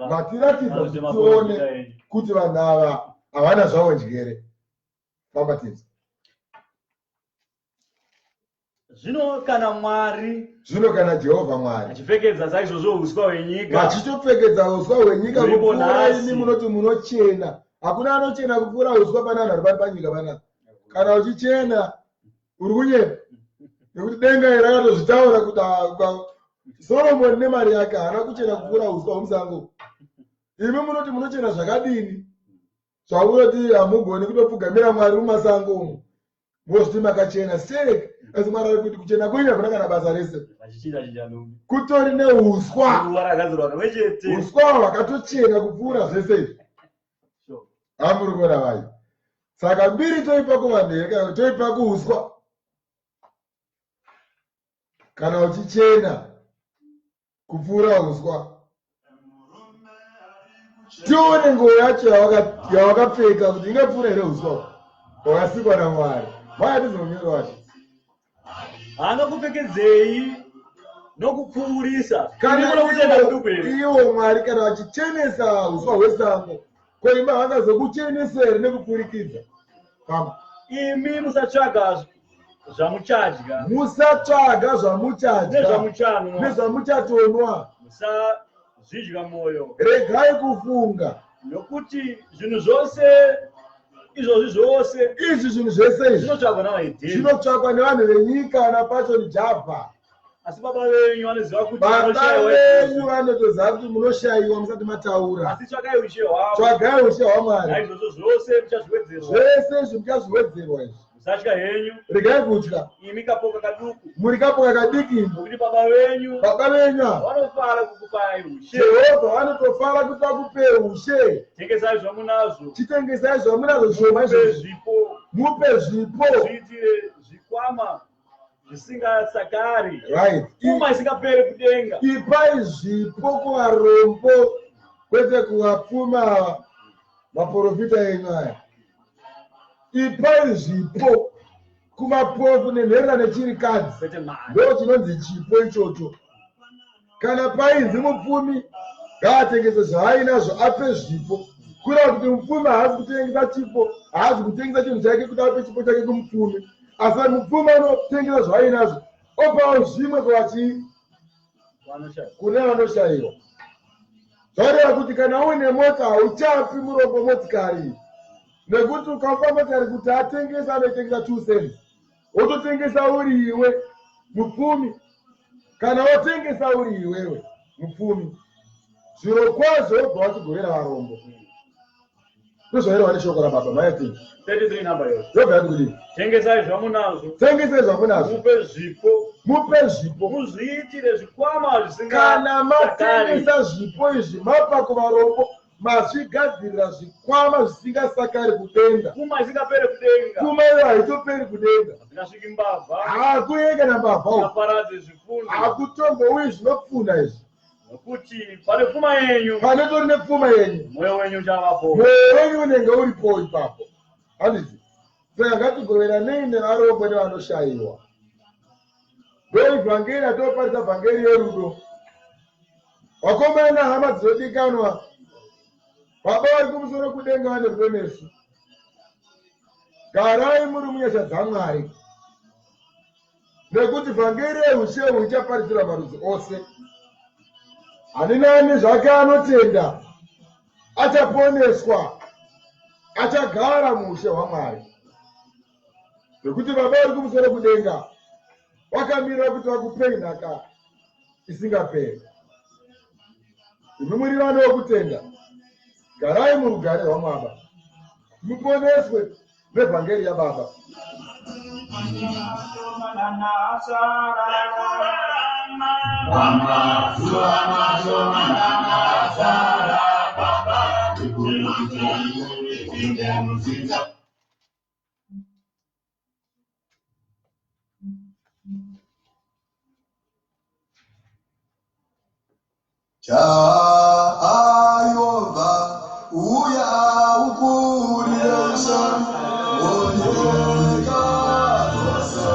Matiratidza kuti tione kuti vanhu ava havana zvavo njere. Famba tidzi. Zvino kana Mwari, zvino kana Jehovha Mwari achipfekedza saizvozvo uswa hwenyika, vachitopfekedza uswa hwenyika kupfuura ini munoti munochena. Hakuna anochena kupfuura uswa pana vanhu vari panyika panapa. Kana uchichena uri kunyepa. Nekuti denga iri rakatozvitaura kuti Solomoni nemari yake haana kuchena kupfuura uswa hwemusango. Imi munoti munochena zvakadini? Zvaunoti hamugoni kutopfugamira Mwari mumasango umo. Mozviti makachena stereke. Asi Mwari ari kuti kuchena kwenyu hakuna kana basa rese. Kutori neuswa. Uswa hwakatochena kupfuura zvese izvi. Hamuri kuona vai. Saka mbiri toipa kuvanhu, toipa kuuswa. Kana uchichena kupfuura uswa. Tione nguo yacho yawakapfeka kuti ingapfuura here uswa wakasikwa naMwari. Mwari atizomira wacho. Anokupfekedzei nokupfuurisa. Iwo Mwari kana vachichenesa uswa hwesango, koimba vangazokuchenesa here nekupfurikidza. Imi musatsvaga zvamuchadya. Musatsvaga zvamuchadya nezvamuchanwa. Nezvamuchatonwa. Musazvidya mwoyo. Regai kufunga. Nokuti zvinhu zvose izvozvi zvose izvi zvinhu zvese izvi zvinotsvagwa navahedheni. Zvinotsvagwa nevanhu venyika napacho nijabha. Asi baba venyu vanoziva kuti vanotoziva kuti munoshayiwa musati mataura. Asi tsvagai ushe hwavo. Tsvagai ushe hwaMwari. Naizvozvo zvose muchazviwedzerwa. Zvese izvi muchazviwedzerwa izvi. Musatya henyu. Regai kutya. Imi kapoka kaduku. Muri kapoka kadiki. Nokuti baba venyu vanofara kukupai ushe. Jehovha vanotofara kuti vakupe ushe. Tengesai zvamunazvo. Chitengesai zvamunazvo zvoma izvi. Mupe zvipo. Zviitire zvikwama zvisingasakari. Right. Pfuma isingaperi kudenga. Ipai zvipo kuvarombo kwete kuvapfuma vaprofita enyu aya. Ipai zvipo kuvapofu nenherera nechirikadzi. Ndo chinonzi chipo ichocho. Kana painzi mupfumi ngaatengese zvaainazvo ape zvipo. Kureva kuti mupfumi haasi kutengesa chipo, haasi kutengesa chinhu chake kuti ape chipo chake kumupfumi. Asi mupfumi anotengesa zvaainazvo opawo zvimwe kune vanoshayiwa. Zvareva kuti kana uine mota hauchapi murombo motikari, nekuti ukapa motikari kuti atengesa anotengesa 2 cents, wototengesa uri iwe mupfumi. Kana wotengesa uri iwewe mupfumi, zviro kwazvo wobva wachigovera varombo. Ndozvaireva neshoko raBaba. Maiti 33 namba yose. yobva yati kudini? Tengesai zvamunazvo. Tengesai zvamunazvo. Mupe zvipo. Mupe zvipo. Muzviitire zvikwama zvisinga. Kana matengesa zvipo izvi mapa kuvarombo, mazvigadzirira zvikwama zvisingasakari kudenga. Kuma isingapere kudenga. Kuma iyo haitoperi kudenga. Hazingasviki mbavha. Hakuuye kana mbavha. Haparadze zvifundo. Hakutombouyi zvinopfuna izvi. Nokuti pane pfuma yenyu. Panotori nepfuma yenyu. Mwoyo wenyu uchavapo. Mwoyo wenyu unenge uripo ipapo. Handiti? Saka ngatigoveranei nevarombo nevanoshayiwa. Ndoivhangeri atoparisa vhangeri yerudo. Vakomana nehama dzinodikanwa, Baba vari kumusoro kudenga vane rudo nesu. Garai muri munyasha dzaMwari, nekuti vhangeri yeushehu ichaparisira marudzi ose. Ani nani zvake anotenda achaponeswa, achagara muushe hwaMwari. Nekuti Baba vari kumusoro kudenga vakamirira kuti vakupei nhaka isingaperi. Imi muri vana vokutenda, garai murugare rwaMwari, muponeswe nevhangeri yaBaba. Jehova uya ukurisha onyeka rosa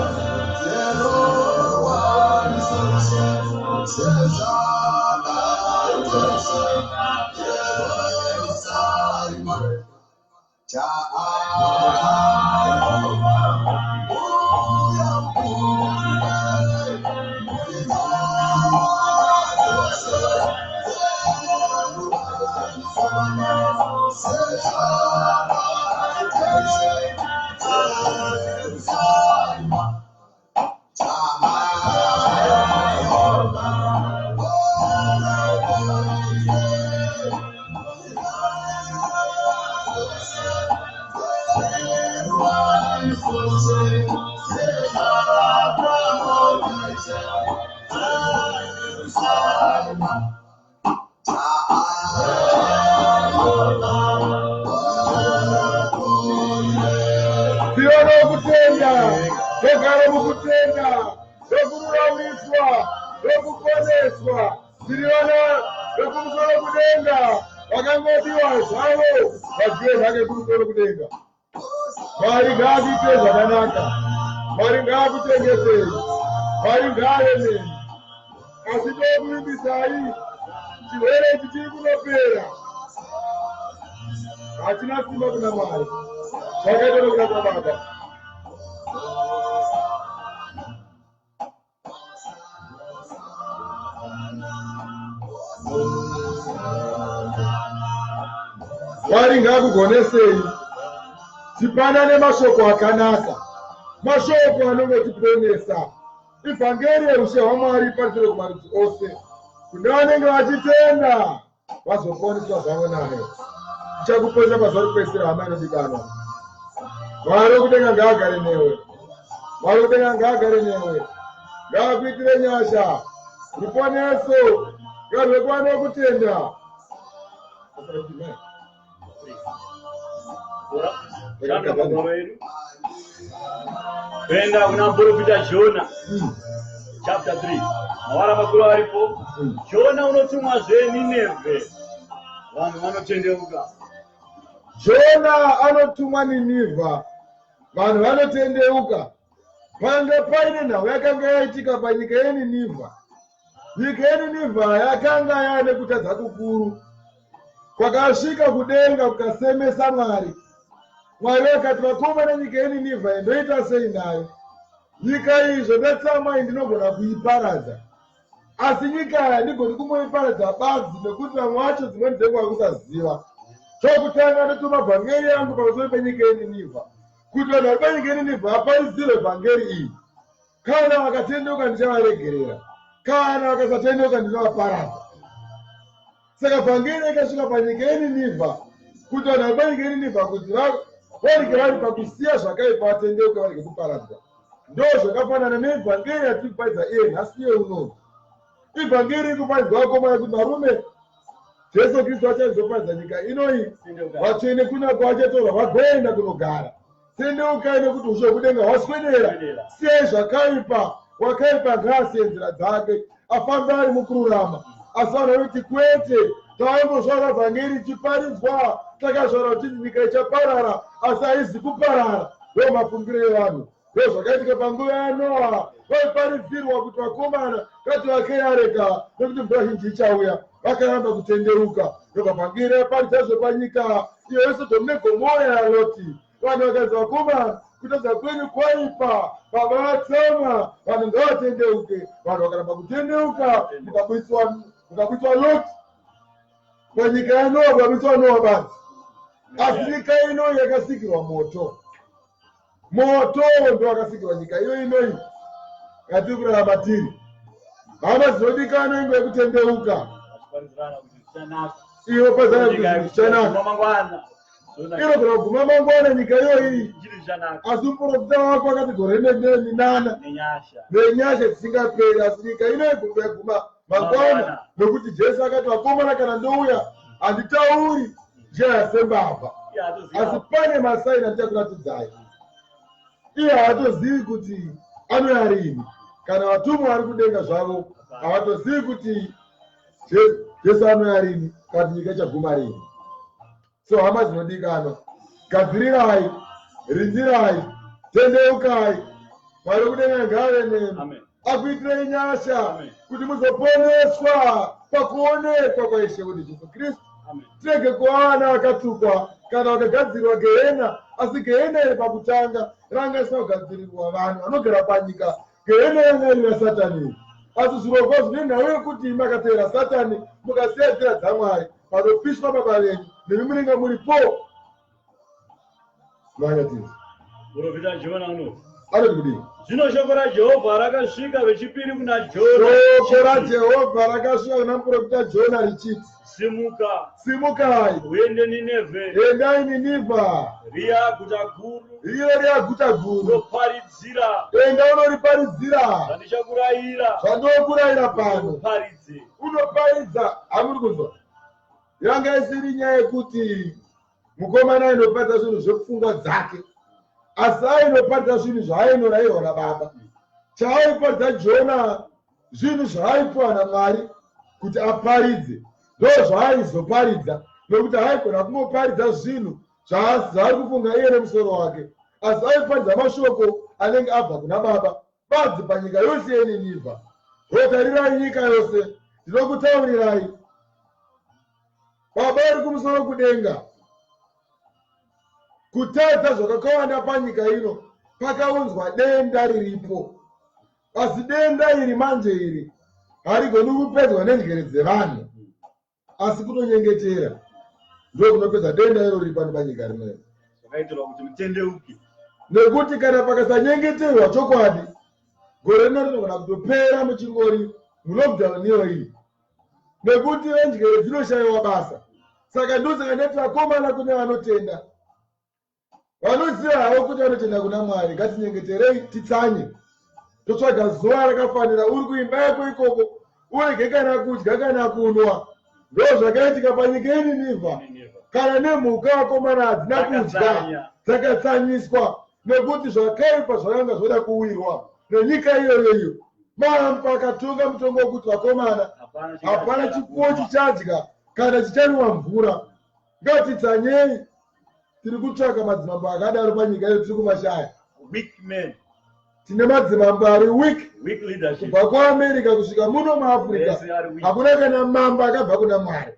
zero wanisosha sezana rosa Jerusalem Jehova uya Vogara mukutenda, vokururamiswa, vokuponeswa, tiriona vokumusoro kudenga, vakangodiwa zvavo vazive zvake kumusoro kudenga. Mwari ngaakuite zvakanaka, Mwari ngaakutengesei, Mwari ngaaremeni. Asi tokuimbisai, chirwere ichi chiri kunopera. Hatina simba kuna Mwari, zvakaita nokuda kwaBaba. Mwari ngaakugonesei, tipanane mashoko akanaka, mashoko anongotiponesa. Ivhangeri yerushe hwaMwari iparisire kumarudzi ose, kune vanenge vachitenda vazoponeswa zvavo nayo. Tichakuponesa pazuva rokupedzisira, hama inodikanwa. Mwari wokudenga ngaagare newe, Mwari wokudenga ngaagare newe, ngaakuitire nyasha, ruponeso ngarwe kuwana wokutenda. Kwenda kuna muprofita Jona chapter 3. Mawara makuru aripo. Jona unotumwa zveNinevhe. Vanhu vanotendeuka. Jona anotumwa Ninevhe. Vanhu vanotendeuka. Pange paine nhau yakanga yaitika panyika yeNinevhe. Nyika yeNinevhe yakanga yaane kutadza kukuru. Kwakasvika kudenga kukasemesa Mwari. Mwari akati, vakomana nyika yeNinevhe ndoita sei nayo? Nyika iyi zvandatsamai ndinogona kuiparadza. asi nyika handigoni kungoiparadza badzi nekuti vamwe vacho dzimweni dzenguva kusaziva. Chokutanga ndotuma vhangeri yangu pamusoro penyika yeNinevha kuti vanhu vari panyika yeNinevha vaparizirwe vhangeri iyi. Kana vakatendeuka ndichavaregerera, kana vakasatendeuka ndichavaparadza. Saka vhangeri ikasvika panyika yeNinevha kuti vanhu vari panyika yeNinevha kuti vanenge vari pakusiya zvakaipa vatendeuka varege kuparadzwa. Ndo zvakafanana nevhangeri yatiri kuparidza iye nhasi yeunono. Ivhangeri ikuparidzwa vakomana kuti varume Jesu Kristu achazoparidza nyika inoyi, vatsvene kuna kwavachatorwa vagoenda kunogara. Tendeukai nekuti ushe hwekudenga hwaswedera. Siyai zvakaipa, wakaipa ngaasiye nzira dzake, afambe ari mukururama. Asi vanhu vanoti kwete, taimbozvaura vhangeri ichiparidzwa, takazvaura kuti nyika ichaparara, asi haizi kuparara. Ndo mafungiro evanhu. Ndo zvakaitika panguva yaNoa, vaiparidzirwa kuti vakomana ngati vakei areka nekuti mvura zhinji ichauya. Vakaramba kutendeuka. Ndobva vhangeri yaparidza zvepanyika iyo yeSodhomu neGomora yaLoti. Vanhu vakazi vakomana, kutadza kwenyu kwaipa, baba vatsamwa, vanhu ngavatendeuke. Vanhu vakaramba kutendeuka, mukabviswa Loti. Panyika yaNoa mukabviswa Noa basi. Asi nyika ino yakasikirwa moto. Moto ndo wakasikirwa nyika iyo inoyi yatiri kurarama tiri. Hama zinodikana ingo yekutendeuka. Iyo pazana kuti zichanaka. Iro kuguma mangwana nyika iyoyi. Asi muprofita wako akati gore neminana nenyasha dzisingaperi. Asi nyika inoyi kuguma mangwana nekuti Jesu akati vakomana kana ndouya handitauri njira yasembavha. Asi pane masaini andichakuratidzai. Iye havatozivi kuti anouya rini. Kana vatumwa vari kudenga zvavo havatozivi kuti Jesu anouya rini kana kuti nyika ichaguma rini. So hama zinodikanwa, gadzirirai, rinzirai, tendeukai. Mwari kudenga ngave nemi. Akuitirei nyasha kuti muzoponeswa pakuonekwa kwaIshe wedu Jesu Kristu. Tirege kuva vana vakatukwa kana vakagadzirwa gehena, asi gehena iri pakutanga ranga risina kugadzirirwa vanhu vanogara panyika. Gehena yanga iri raSatani. Asi zvirokwazvo nenhau yekuti makatevera Satani mukasiya nzira dzaMwari, panopishwa baba venyu nemi munenge muripo. Vanyatiri. Muprofita Jona uno. Anoti kudini? Zvino shoko raJehovha rakasvika vechipiri kuna Jona. Shoko raJehovha rakasvika kuna muprofita Jona richiti, simuka, simukai, uende Ninevhe, endai Ninevha, riya guta guru, iro riya guta guru, unoparidzira, enda unoriparidzira zvandichakurayira, zvandokurayira pano, unoparidze. Unoparidza. Hamuri kuzwa? Yanga isiri nyaya yekuti mukomana inoparidza zvinhu zvepfungwa dzake, asi ainoparidza zvinhu zvaainorairwa naBaba. Chaaiparidza Jona zvinhu zvaaipiwa naMwari kuti aparidze, ndo zvaaizoparidza, nokuti haigona kungoparidza zvinhu zvaari kufunga iye nemusoro wake, asi aiparidza mashoko anenge abva kuna Baba. Badzi panyika yose yeNinevha, rotarirai nyika yose, ndinokutaurirai, Baba ari kumusoro kudenga, kutadza zvakakawanda panyika ino, pakaunzwa denda riripo. Asi denda iri manje iri harigoni kupedzwa nenjere dzevanhu, asi kunonyengetera ndo kunopedza denda iro riri pano panyika rineri. Zvakaitirwa kuti mutendeuke. Nekuti kana pakasanyengeterwa chokwadi, gore rino rinogona kutopera muchingori mulockdown iyoyi, nekuti njere dzinoshayiwa basa. Saka ndosaka ndati vakomana kune vanotenda, vanoziva havo kuti vanotenda kuna Mwari, ngatinyengeterei titsanye, totsvaga zuva rakafanira. Uri kuimba yako ikoko, urege kana kudya kana kunwa. Ndo zvakaitika panyika yeNinevha. Kana nemhuka vakomana hadzina kudya, dzakatsanyiswa, nekuti zvakaipa zvakanga zvoda kuwirwa nenyika iyoyo. Mambo akatonga mutongo wekuti vakomana hapana chipfuwo chichadya kana chichanwa mvura. Ngatitsanyei. Tiri kutsvaka madzimambo akadaro panyika yedu, tiri kumashaya. Weak men. Tine madzimambo ari weak Leadership. kubva kuAmerica kusvika muno muAfrica. Hakuna kana mambo akabva kuna Mwari.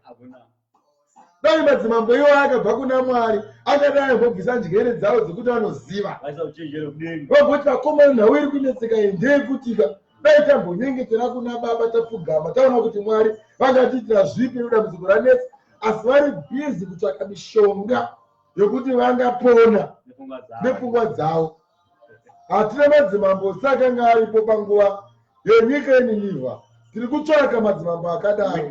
Dai madzimambo iwo akabva kuna Mwari, akadai vobvisa njere dzavo dzekuti vanoziva. Vobvoti vakomana nhau iri kunetseka iyi ndeyekutika, dai tambonyengetera kuna baba tapfugama taona kuti Mwari vangatiitira zvipi nedambudziko ranetsa, asi vari bhizi kutsvaka mishonga yokuti vangapona nepfungwa dzavo. Hatina madzimambo akanga aripo panguva yenyika yeNinevha. Tiri kutsvaka madzimambo akadaro.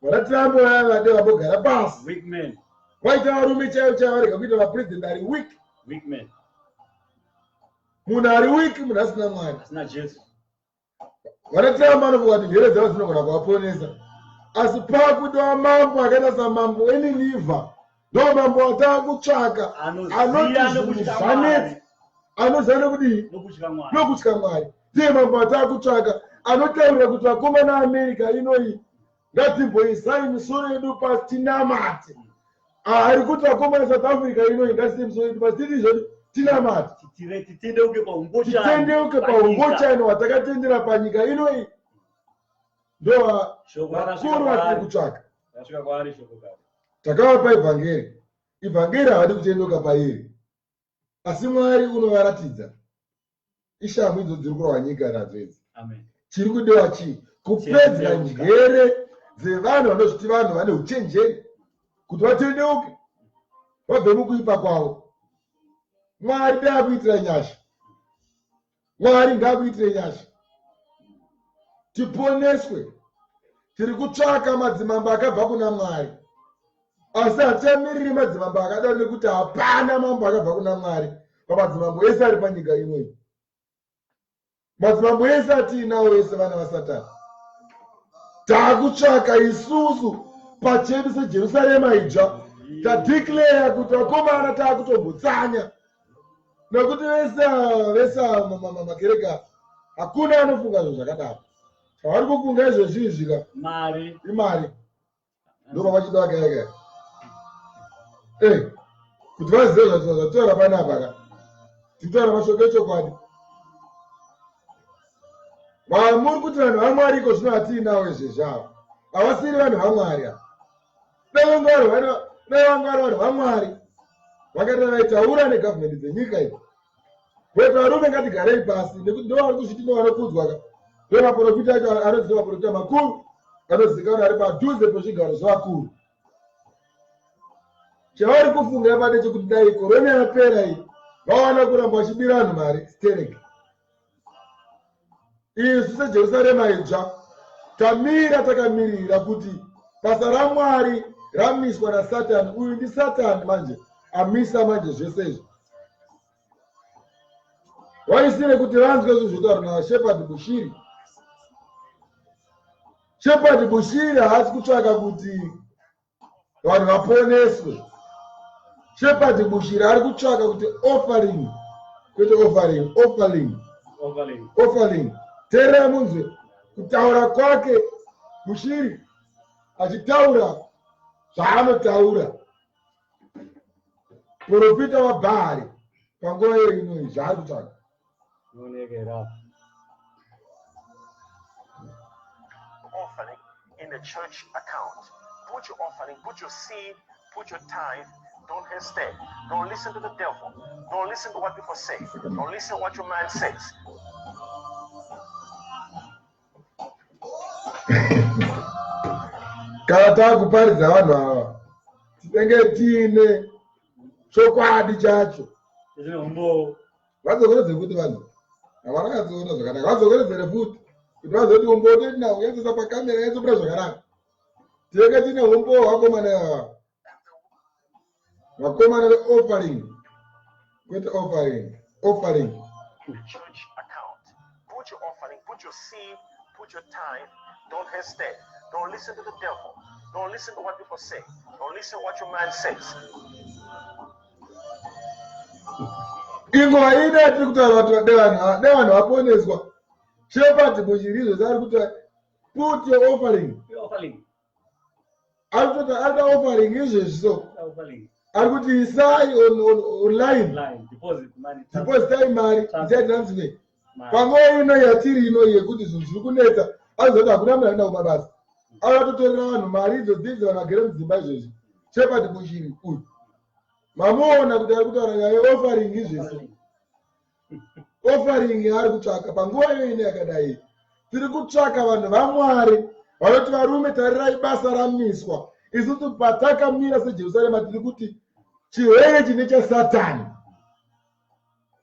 Vanatirambona vade vambogara pasi. Vaita varume chaivo chaivo varega kuita vapurezidendi ari weak. Munhu ari weak, munhu asina Mwari. Vanatiramba vanofunga kuti njere dzavo dzinogona kuvaponesa. Asi pakudiwa mambo akaita samambo weNinevha, ndo mambo atava kutsvaka anoti zvanetsa, anoziva nokutya Mwari. Ndiye mambo atava kutsvaka anotaurira kuti vakomana veAmerika inoi ngatimboisai misoro yedu pasi tinamate. Ari kuti vakomana South Africa inoi ngatiise misoro yedu pasi titi izvoni tinamate. Titendeuke paumbochani hwatakatendera panyika inoi. Ndo vakuru vatiri kutsvaka. Takavapa ivhangeri. Ivhangeri havadi kutendeuka pairi, asi Mwari unovaratidza ishamhu idzo dziri kurwa nyika nadzo idzi. Chiri kudiwa chii? Kupedza njere dzevanhu vanozviti vanhu vane uchenjeri kuti vatendeuke vabve mukuipa kwavo. Mwari ndaakuitira nyasha. Mwari ngaakuitire nyasha. Tiponeswe. Tiri kutsvaka madzimambo akabva kuna Mwari, asi hatichamiriri madzimambo akadaro nekuti hapana mambo akabva kuna Mwari pamadzimambo ese ari panyika imweyi. Madzimambo ese atiinawo ese vana vaSatani. Taakutsvaka isusu pachedu seJerusarema idzva. Tadeclare kuti vakomana taakutombotsanya nekuti vese makereka hakuna anofunga zvinhu zvakadaro. Vari kufunga izvezvi zvika imari ndo pavachida vakayaka kuti vazive zvataura panapa ka titaura mashoko echokwadi. Muri kuti vanhu vaMwari iko zvino hatiinawo izvezvi ava havasiri vanhu vaMwari ava. Dai vanga vari vanhu vaMwari vakati vaitaura negavhmendi dzenyika idzi kuti varume ngatigarei pasi nekuti ndo vari kuzviti ndo vanokudzwa ka. Ndo maprofita acho anoziva maprofita makuru anozivikanwa ari padhuze pezvigaro zvavakuru. Chavari kufunga pade chekuti dai korona yapera iyi vawana kuramba vachibira vanhu mari stereki. Isu seJerusarema idzva tamira takamirira kuti basa raMwari ramiswa naSatani. Uyu ndi Satani manje amisa manje zvese izvi. Vaisire kuti vanzwe izvo zvinotaurwa naShepherd Bushiri. Shepherd Bushiri haasi kutsvaka kuti vanhu vaponeswe. Shepherd Bushiri ari kutsvaka kuti offering, kwete offering. Teerera munzwe kutaura kwake Bushiri achitaura zvaanotaura. Profita waBhaari panguva iyo inoi zvaari kutsvaka. Offering in the church account. Put your offering, put your seed, put your tithe. Don't hesitate. Don't listen to the devil. Don't listen to what people say. Don't listen to what your man says. Kana taakuparidza vanhu ava tinenge tiine chokwadi chacho. Vazokorodze kuti vanhu havana katsoona zvakanaka. Vazokorodzere futi kuti vazoti umbo tinawo yatsisa pakamera yatsopira zvakanaka. Tinenge tiine umbo hwakomana vakomana veoffering, kwete offering. Church account. Put your offering, put your seed, put your tithe. Don't hesitate. Don't listen to the devil. Don't listen to what people say. Don't listen to what your man says. Inguva ine tiri kutaura kuti dai vanhu vaponeswa. Shepherd Bushiri izvozvo ari kuti put your offering. Ari kuita offering izvezvi so. Ari kuti isai online. Depositai mari. Isai transfer. Panguva ino yatiri ino yekuti zvinhu zviri kunetsa azoti hakuna munhu anoenda kumabasa. Avatotorera vanhu mari idzodzo vanhu vagere mudzimba izvezvi. Shepherd Bushiri uyu mamuona kuti ari kutaura nyaya yeoffering izvezvo. offering ari kutsvaka panguva iyoine yakadai. Tiri kutsvaka vanhu vaMwari vanoti varume tarirai basa ramiswa. Isusu patakamira seJerusarema tiri kuti chirwere chine chaSatani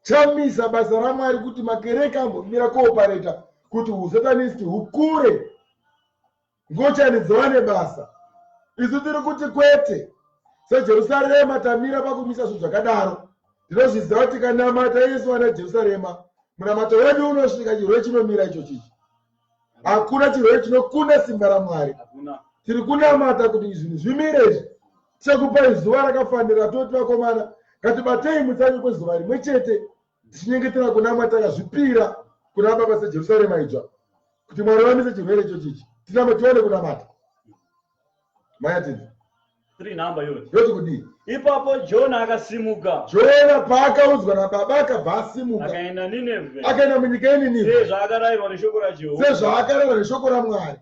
chamisa basa raMwari kuti makereke ambomira koopareta kuti usatanisti hukure ngochanidzova nebasa. Isu tiri kuti kwete seJerusarema tamira pakumisa zvinhu zvakadaro. Ndinozviziva kuti kanamata Yesu ana Jerusarema munamato wedu unosvika chirwere chinomira icho chichi. Hakuna chirwere chinokunda simba raMwari. Tiri kunamata kuti zvinhu zvimire. Tichakupai zuva rakafanira toti vakomana ngatibatei mutsango kwezuva rimwe chete tichinyengetera kunamata takazvipira kuna baba seJerusarema idzva kuti Mwari vamise chirwere icho chichi. Tinamo tione kunamata. Mayatidzi 3 namba yoti. Yoti kudii? Ipapo Jona akasimuka. Jona paakaudzwa nababa akabva asimuka. Akaenda Ninevhe. Akaenda munyika yeNinevhe. Sezvaakarayirwa neshoko raJehovha. Sezvaakarayirwa neshoko raMwari.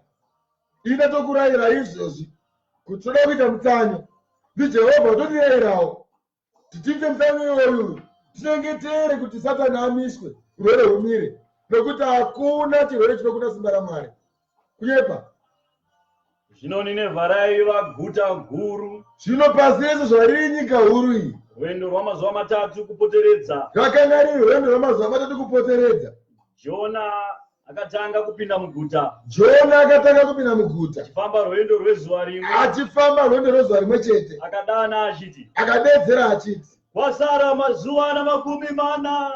Ine tokurayira izvozvi kuti toda kuita mutsanyo. NdiJehovha totirayirawo. Tichiite mutsanyo iwoyu. Tinyengetere kuti Satani amiswe. Urwere humire. Nokuti hakuna chirwere chinokunda simba raMwari. Kunyepa. Zvino Ninevhe raiva guta guru. Zvino pasi rese zvariri nyika huru iyi. Rwendo rwamazuva matatu kupoteredza. Rakanga riri rwendo rwamazuva matatu kupoteredza. Jona akatanga kupinda muguta. Jona akatanga kupinda muguta. Achifamba rwendo rwezuva rimwe. Achifamba rwendo rwezuva rimwe chete. Akadana achiti. Akadedzera achiti. Kwasara mazuva namakumi mana.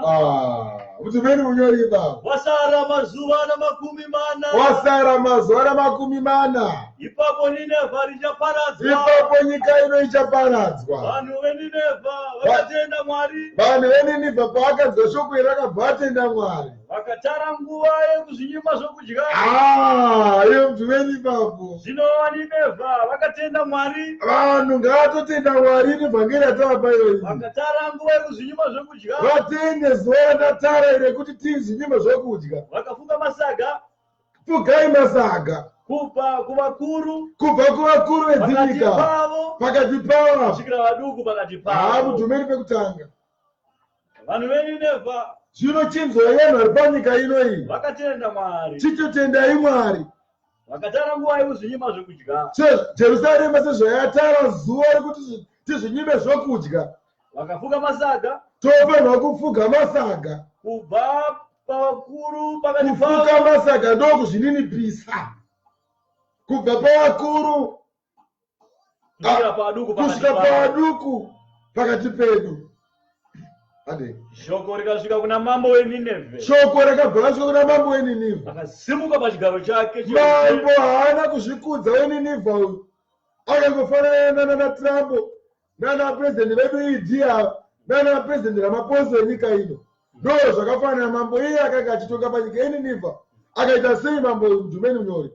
Mutumeni munyori baba. Kwasara mazuva namakumi mana. Kwasara mazuva namakumi mana. Ipapo Ninevhe richaparadzwa. Ipapo nyika ino ichaparadzwa. Vanhu veNinevhe vakatenda Mwari. Vanhu veNinevhe pavakanzwa shoko iri vakabva vatenda Mwari. Vakatara nguva yekuzvinyima zvokudya. Iyo mutumeni baba. Zvino vaNinevhe vakatenda Mwari. Vanhu ngavatotenda Mwari nevhangeri yatavapa iyoyi. Vakatara nguva yekuzvinyima zvokudya. Vatende zuva ndatara ire kuti tizvinyima zvokudya. Vakafuka masaga. Fugai masaga. Kubva kuvakuru. Kubva kuvakuru vedzinyika. Pakati pavo. Kusvikira vaduku pakati pavo. Mutumeni pekutanga. Vanhu veNinevhe. Zvino chinzwa yenhu ari panyika ino iyi. Vakatenda Mwari. Chitotendai Mwari. Vakatara nguva yekuzvinyima zvokudya. Jerusarema sezvayatara zuva rekuti tizvinyime zvokudya. Vakafuka masaga. Tofanirwa kufuga masaga. Kubva pavakuru pakati pavo. Kufuka masaga ndokuzvininipisa. Kubva pavakuru kusvika pavaduku pakati pedu. Shoko rikasvika kuna mambo weNinevhe. Shoko rakabva rasvika kuna mambo weNinevhe. Akasimuka pachigaro chake. Mambo haana kuzvikudza weNinevhe uyu. Akangofanana naTrump nana president vedu India nana president Ramaphosa wenyika ino. Ndo zvakafanana mambo iye akanga achitonga panyika yeNinevhe. Akaita sei mambo uyu mutumeni munyori?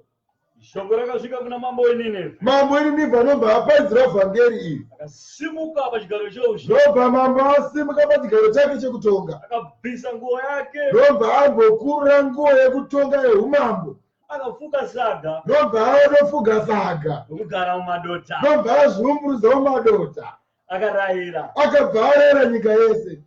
Shoko rakasvika kuna mambo weNinevhe. Mambo weNinevhe anobva apaidzira vhangeri iyi. Akasimuka pachigaro choushi. Ndobva mambo asimuka pachigaro chake chekutonga. Akabvisa nguo yake. Ndobva ambokurura nguo yekutonga yeumambo. Akafuka saga. Ndobva anofuga saga. Nokugara mumadota. Ndobva azvumburuza mumadota. Akarayira. Akabva arayira nyika yese.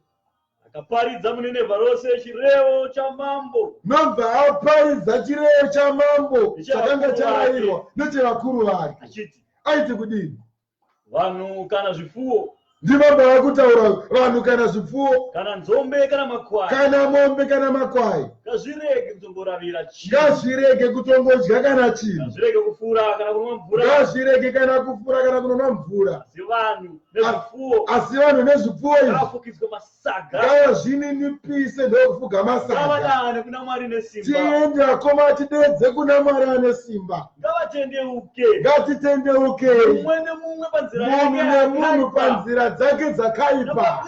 Akaparidza muNinevhe rose chirevo chamambo. Ndobva aparidza chirevo chamambo chakanga charayirwa nechevakuru vake. Achiti. Aiti kudini? Vanhu kana zvifuwo. Ndimambo vakutaura vanhu kana zvipfuwo. Kana nzombe kana makwai. Kana mombe kana makwai. Ngazvirege kutongoravira chinhu. Ngazvirege kutongodya kana chinhu. Ngazvirege kufura kana kunwa mvura. Ngazvirege kana kufura kana kunwa mvura. Asi vanhu nezvipfuwo. Asi vanhu nezvipfuwo izvi. Ngavafukidzwe masaga. Ngavazvininipise ndokufuga masaga. Ngavadane kuna Mwari nesimba. Tiende akoma tidedze kuna Mwari ane simba. Ngavatendeuke. Ngatitendeuke. Mumwe nemumwe panzira yake. Munhu nemunhu panzira dzake dzakaipa.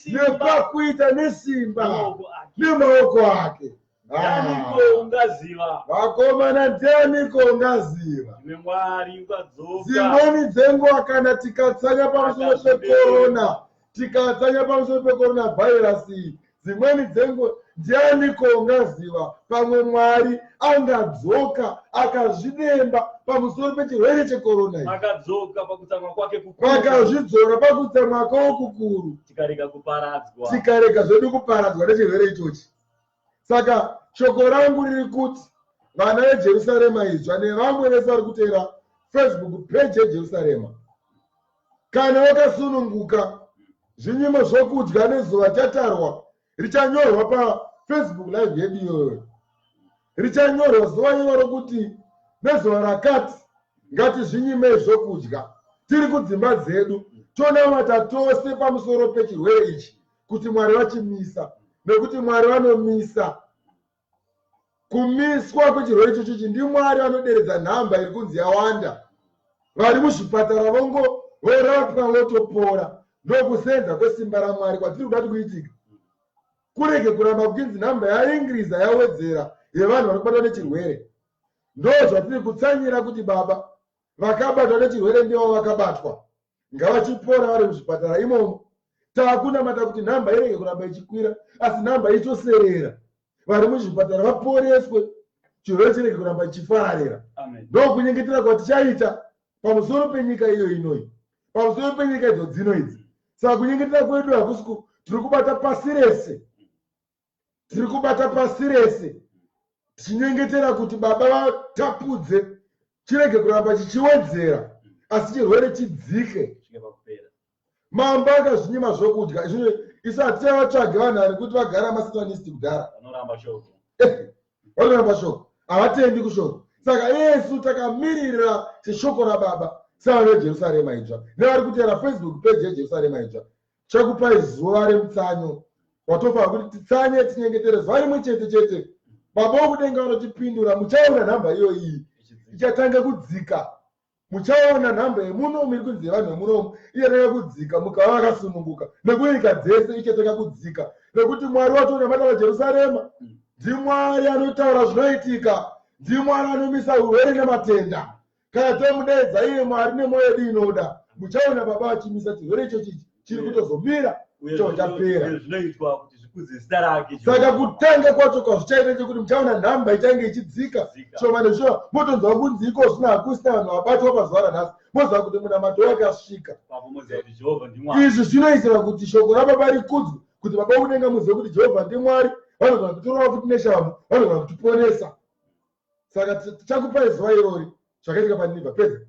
Nepakuita nesimba. Nemaoko ake. Ndianiko ungaziva? Vakomana ndianiko ungaziva? Mwari ukadzoka. Dzimweni dzenguva kana tikatsanya pamusoro pekorona, tikatsanya pamusoro pekorona virus, dzimweni dzenguva ndianiko ungaziva pamwe Mwari angadzoka akazvidemba pamusoro pechirwere chekorona ichi, akadzoka pakutsamwa kwake kukuru, akazvidzora pakutsamwa kwake kukuru, tikarega kuparadzwa, tikarega zvedu kuparadzwa nechirwere ichochi. Saka shoko rangu riri kuti vana veJerusarema idzva nevamwe vese vari kuteera Facebook page yeJerusarema, kana wakasununguka, zvinyimo zvokudya nezuva tatarwa richanyorwa paFacebook live yedu iyoyo, richanyorwa zuva iroro kuti nezuva rakati ngatizvinyimei zvokudya tiri kudzimba dzedu, tonamata tose pamusoro pechirwere ichi kuti Mwari vachimisa, nekuti Mwari vanomisa. Kumiswa kwechirwere ichochi ndiMwari vanoderedza nhamba iri kunzi yawanda. Vari muzvipatara vongo vorapwa votopora. Ndokusenza kwesimba raMwari kwatiri kuda kuitika. Kurege kuramba kukinzi nhamba yaingiriza yawedzera yevanhu vanobatwa nechirwere. Ndo zvatiri kutsanyira kuti Baba, vakabatwa nechirwere ndivo vakabatwa, ngavachipora vari muzvipatara imomo. Takunamata kuti nhamba irege kuramba ichikwira, asi nhamba itoserera. Vari muzvipatara vaporeswe, chirwere chirege kuramba chifararira. Ndo kunyengetera kwatichaita pamusoro penyika iyo inoi, pamusoro penyika idzo dzino idzi. Saka kunyengetera kwedu hakusi tiri kubata pasi rese, tiri kubata pasi rese, tichinyengetera kuti Baba vatapudze, chirege kuramba chichiwedzera, asi chirwere chidzike. Mambo akazvinyima zvokudya isati tavatsvage vanhu vari kuti vagara masitanisti kudhara, vanoramba shoko, havatendi kushoko. Saka Yesu takamirira seshoko raBaba sevanhu veJerusarema idzva nevari kuteera Facebook page yeJerusarema idzva. Chakupai zuva remutsanyo watofanira kuti titsanye tinyengetere zuva rimwe chete chete. Baba wokudenga vanotipindura, muchaona nhamba iyo iyi ichatanga kudzika. Muchaona nhamba yemunomu iri kunzi vanhu vemunomu iyatanga kudzika, mukava vakasununguka, nekunyika dzese ichatanga kudzika, nekuti Mwari watonamata vaJerusarema ndiMwari anotaura zvinoitika, ndiMwari anomisa urwere nematenda. Kana tomudeedza iye Mwari nemwoyo yedu inoda, muchaona Baba vachimisa chirwere ichochi chiri kutozomira chapera. Saka kutanga kwacho kwazvichaita chekuti muchaona nhamba ichange ichidzika. Shoma neshoma motonzwa kunzi iko zvino hakusina vanhu vabatwa pazuva ranhasi, moziva kuti munamato wakasvika. Izvi zvinoitira kuti shoko raBaba rikudzwe, kuti Baba vokudenga muzive kuti Jehovha ndiMwari, vanogona kutorova futi neshamhu, vanogona kutiponesa. Saka tichakupai zuva irori zvakaitika panibva pedza.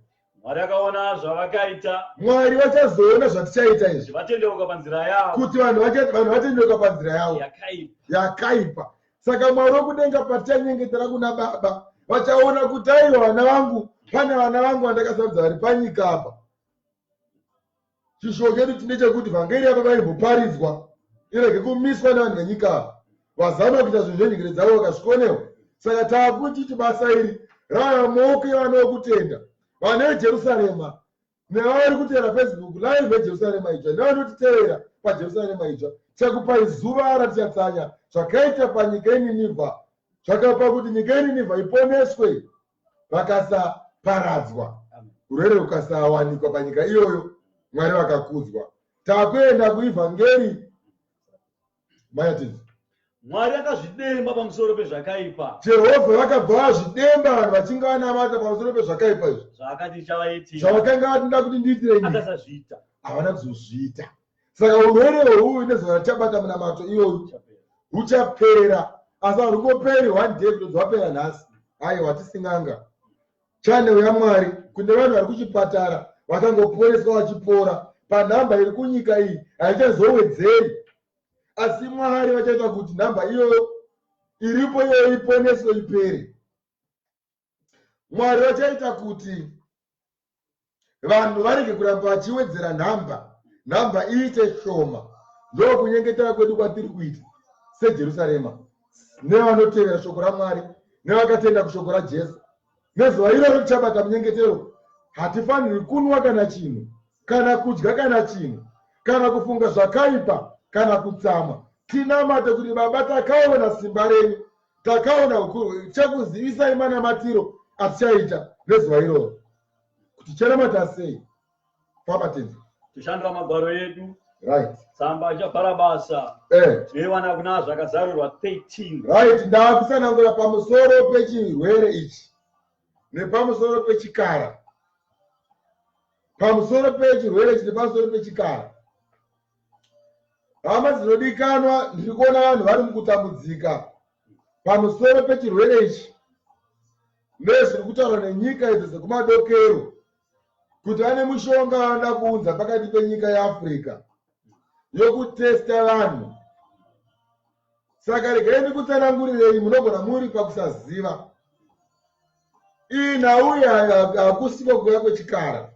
Mwari akaona zvavakaita, Mwari vachazoona zvatichaita izvi, vatendeuka panzira yavo, kuti vanhu vatendeuka panzira yavo yakaipa. Saka Mwari wokudenga patichanyengetera kuna Baba, vachaona kuti aiwa vana vangu, pane vana vangu vandakasarudza vari panyika apa. Chishuwo chedu ndechekuti vhangeri yaBaba imboparidzwa, irege kumiswa nevanhu venyika apa vazama kuita zvinhu zvenyikire dzavo vakazvikonewa. Saka taakuti basa iri rava mumaoko evana vokutenda, vana veJerusarema nevari kuteera Facebook live veJerusarema idzva nevanotiteera paJerusarema idzva. Chakupai zuva ratichatsanya zvakaita panyika yeNinivha, zvakapa kuti nyika yeNinivha iponeswe vakasaparadzwa, urwere hukasawanikwa panyika iyoyo, Mwari vakakudzwa. Takuenda kuivhangeri mayatizi Mwari akazvidemba pamusoro pezvakaipa. Jehovha vakabva vazvidemba vanhu vachinge vanamata pamusoro pezvakaipa izvi Zvakati chavaitika, zvavakanga vatida kuti ndiitire nyika, akasazviita. havana kuzozviita. Saka urwere hwohwu nezuva tichabata munamato iyoyu huchapera, asi harungoperi one day kuti hwapera nhasi. Aiwa tisinganga chanel yaMwari kune vanhu vari kuchipatara vakangoporeswa vachipora, panhamba iri kunyika iyi haichazowedzeri, asi Mwari vachaita kuti nhamba iyoyo iripo iyoyo iponeswe ipere. Mwari vachaita kuti vanhu varege kuramba vachiwedzera nhamba iite shoma. Ndo kunyengetera kwedu kwatiri kuita seJerusarema, nevanotevera shoko raMwari, nevakatenda kushoko raJesu. Nezuva iroro tichabata munyengetero, hatifaniri kunwa kana chinhu, kana kudya kana chinhu, kana kufunga zvakaipa, kana kutsama. Tinamate kuti Baba, takaona simba renyu, takaona ukuru, chakuzivisai manamatiro atichaita nezuva iroro, kuti chanamata sei. Papa tenzi Tushandura magwaro edu, Right. Tsamba chaBharabhasa. Tinoiwana kuna zvakazarurwa 13. Right. Ndakusanangura pamusoro pechirwere ichi nepamusoro pechikara. Pamusoro pechirwere ichi nepamusoro pechikara. Hama dzinodikanwa, ndiri kuona vanhu vari mukutambudzika pamusoro pechirwere ichi nezviri kutaurwa nenyika idzi dzekumadokero kuti ane mushonga vanoda kuunza pakati penyika yeAfrica yokutesta vanhu. Saka regai ndikutsanangurirei, munogona muri pakusaziva. Iyi nhau hakusiko kuuya kwechikara,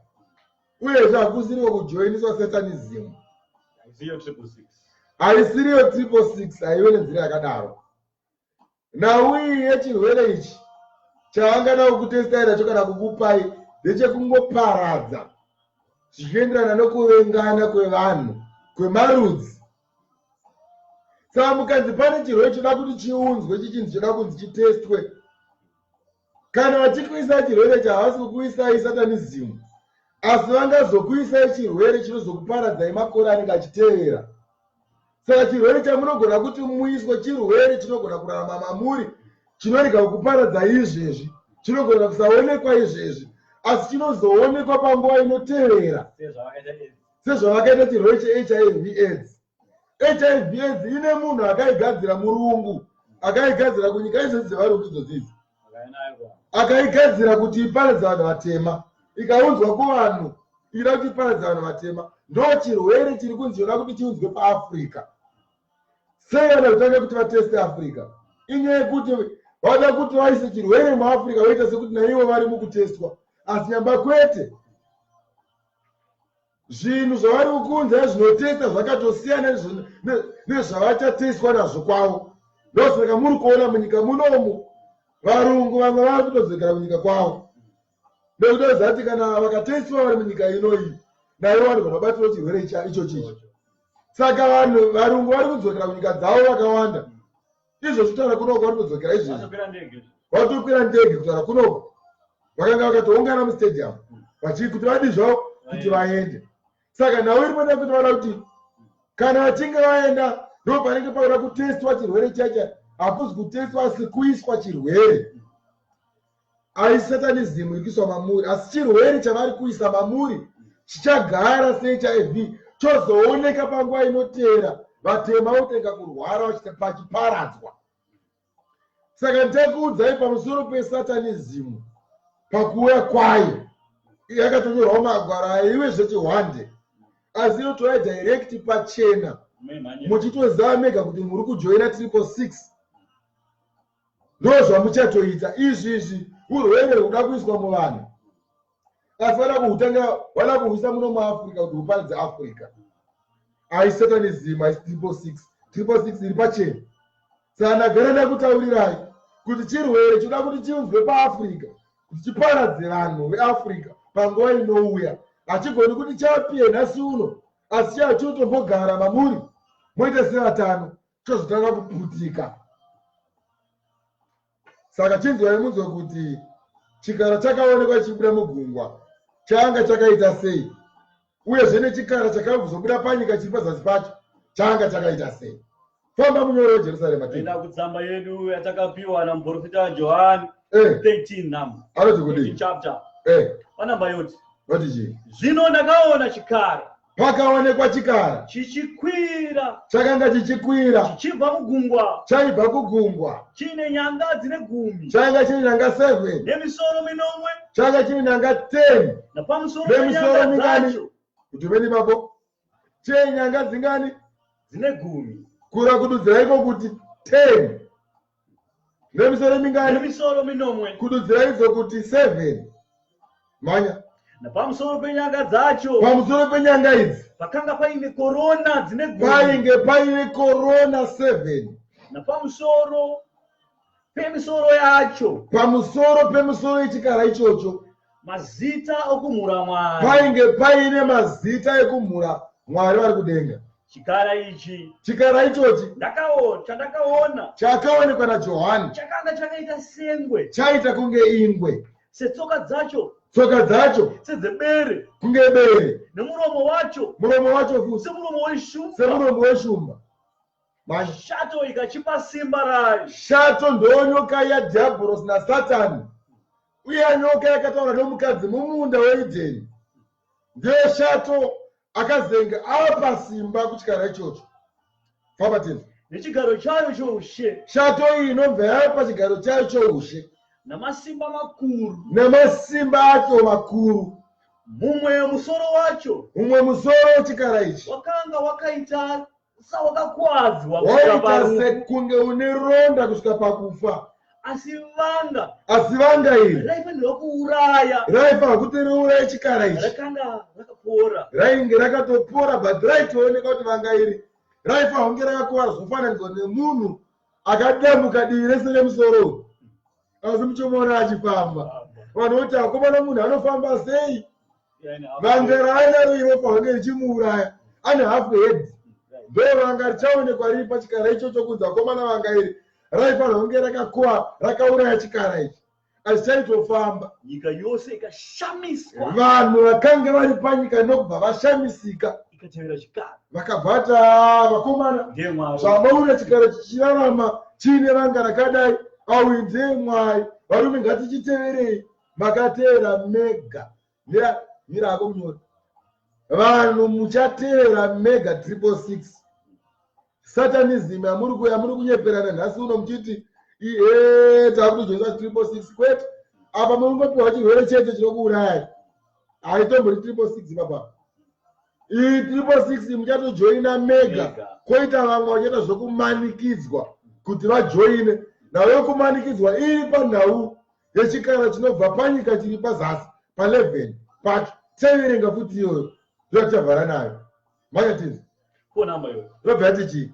uyezve hakusiriwo kujoiniswa satanism. Haisiriyo 666, haiwe nenzira yakadaro. Nhau iyi yechirwere ichi chavangada kukutestaira chokana kukupai ndechekungoparadza zvichienderana nokuvengana kwevanhu kwemarudzi. Saka mukanzi pane chirwere choda kuti chiunzwe, chichinzi choda kunzi chitestwe, kana vachikuisa chirwere chavasi kukuisai satanism, asi vangazokuisai chirwere chinozokuparadzai makore anenge achiteera. Saka chirwere chamunogona kuti muiswe chirwere chinogona kurarama mamuri, chinorega kukuparadzai izvezvi, chinogona kusaonekwa izvezvi, asi chinozoonekwa panguva inoteera, sezvavakaita chirwere cheHIV AIDS. HIV AIDS ine munhu akaigadzira, murungu akaigadzira kunyika izvezvi dzevarungu idzi, akaigadzira kuti iparadza vanhu vatema, ikaunzwa kuvanhu ida kuti iparadza vanhu vatema. Ndo chirwere chiri kunzi choda kuti chiunzwe paAfrica. Sei vana kutanga kuti vateste Africa? Inyaya yekuti vada kuti vaise chirwere muAfrica voita sekuti naivo vari mukutestwa, asi nyamba kwete. Zvinhu zvavari kukunza zvinotesta zvakatosiyana nezvavachatestwa nazvo kwavo. Ndosaka muri kuona munyika munomu varungu vamwe vari kutodzokera munyika kwavo, nekuti vazati kana vakatestwa vari munyika inoyi, naivo vanogona kubatirawo chirwere ichochicho. Saka vanhu varungu vari kudzokera kunyika dzavo vakawanda. Izvo zvitaura kunoko vari kudzokera izvezvi, vatokwira ndege kutaura kunoko. Vakanga vakatoungana mustadium kuti vadi zvavo kuti vaende. Saka nhau iri panoda kuti vada kuti kana vachinge vaenda ndo panenge pauda kutestwa chirwere chacho. Hakuzi kutestwa asi kuiswa chirwere. Haisi satanism ikuiswa mamuri, asi chirwere chavari kuisa mamuri chichagara seHIV, chozooneka panguva inoteera, vatema votenga kurwara pachiparadzwa. Saka nditakuudzai pamusoro pesatanism pakuuya kwayo. Yakatonyorwawo magwaro aiwe zvechihwande, asi inotora direct pachena, muchitoziva mega kuti muri kujoina 666. Ndo zvamuchatoita. Izvi urwere huda kuiswa muvanhu, asi vada kuhuisa muno muAfrica kuti huparadze Africa. Haisi satanism, haisi 666. 666 iri pachena. Saka ndagara ndakutaurirai kuti chirwere choda kuti chiunzwe paAfrica kuti chiparadze vanhu veAfrica panguva inouya. Hachigoni kuti chapiye nhasi uno, asi chatombogara mamuri moita sevatano, chozotanga kuputika. Saka chinzwai munzwe kuti chikara chakaonekwa chichibuda mugungwa changa chakaita sei, uyezve nechikara chakazobuda panyika chiri pazasi pacho changa chakaita sei. Famba munyoro weJerusarema. Enda kutsamba yedu yatakapiwa namuprofita Johani 13 namba. Anoti kudii? Chapter. Panamba yoti. Voti chii? Zvino ndakaona chikara. Pakaonekwa chikara chichikwira. Chakanga chichikwira. Chichibva mugungwa. Chaibva kugungwa. Chine nyanga dzine 10. Changa chine nyanga 7. Nemisoro minomwe. Changa chine nyanga 10. Napamusoro penyanga dzacho. Kuti veni mapo. Chine nyanga dzingani? Dzine 10. Kura kududzira iko kuti 10. Nemisoro mingani? Nemisoro minomwe. Kududzira idzo kuti 7. Manya. Napamusoro penyanga dzacho. Pamusoro penyanga idzi pakanga paine korona dzine 10. painge paine korona 7. Napamusoro pemisoro yacho. Pamusoro pemisoro yechikara ichocho mazita okumhura Mwari. painge paine mazita ekumhura Mwari vari kudenga. Chikara ichi. Chikara ichochi chandakaona chakaonekwa naJohani chakanga chakaita sengwe. chaita kunge ingwe. Setsoka dzacho tsoka dzacho sedzebere kunge bere, nemuromo wacho muromo wacho futi semuromo weshumba. semuromo weshumba. Manje Shato ikachipa simba rayo. shato ndonyoka yadhiabhorosi naSatani, uye nyoka yakataura nomukadzi mumunda weEdheni. Ndiyo shato akazenga apa simba kuchikara ichocho. Famba tena. Nechigaro chayo choushe Shato iyi inobva yapa chigaro chayo choushe namasimba makuru. namasimba acho makuru. Mumwe musoro wacho Umwe musoro wechikara ichi wakanga wakaita sawakakwadzwa waita sekunge une ronda kusvika pakufa, asi vanga asi vanga iri raifanirwa kuuraya raifanira kuti riuraye chikara ichi. rakanga rakapora. Rainge rakatopora, but raitooneka kuti vanga iri raifanira kunge rakakora zvofananidzwa nemunhu akadambuka divi rese remusoro. Asi muchimuona achifamba, vanhu voti akomana munhu anofamba sei? Vanga raana rivo pahunge richimuuraya, ane half head. Ndo vanga richaonekwa riri pachikara ichocho kunzi akomana vanga iri raifanira kunge rakakuwa rakauraya chikara ichi, asi chaitofamba. Nyika yose ikashamiswa Vanhu vakanga vari panyika nokubva vashamisika, ikatevera chikara. vakabva vati vakomana Ndiye Mwari. zvamaura chikara chichirarama chiine vanga rakadai, awi ndiye Mwari. Varume ngatichiteverei, makatevera mega. Mira ako munyori, vanhu muchatevera mega 666. Satanism yamuri kunyeperana nhasi uno muchiti takutojoisa 666 kwete. Apa mungopiwa chirwere chete chinokuurayai, haitombori 666 papa. Iyi 666 muchatojoina mega. Koita vamwe vachaita zvokumanikidzwa kuti vajoine, nhau yokumanikidzwa iri panhau yechikara chinobva panyika chiri pazasi pa11 pacho. Tseverenga futi iyoyo yotavhara nayo. Makatizi Konamba yo robva yati chii?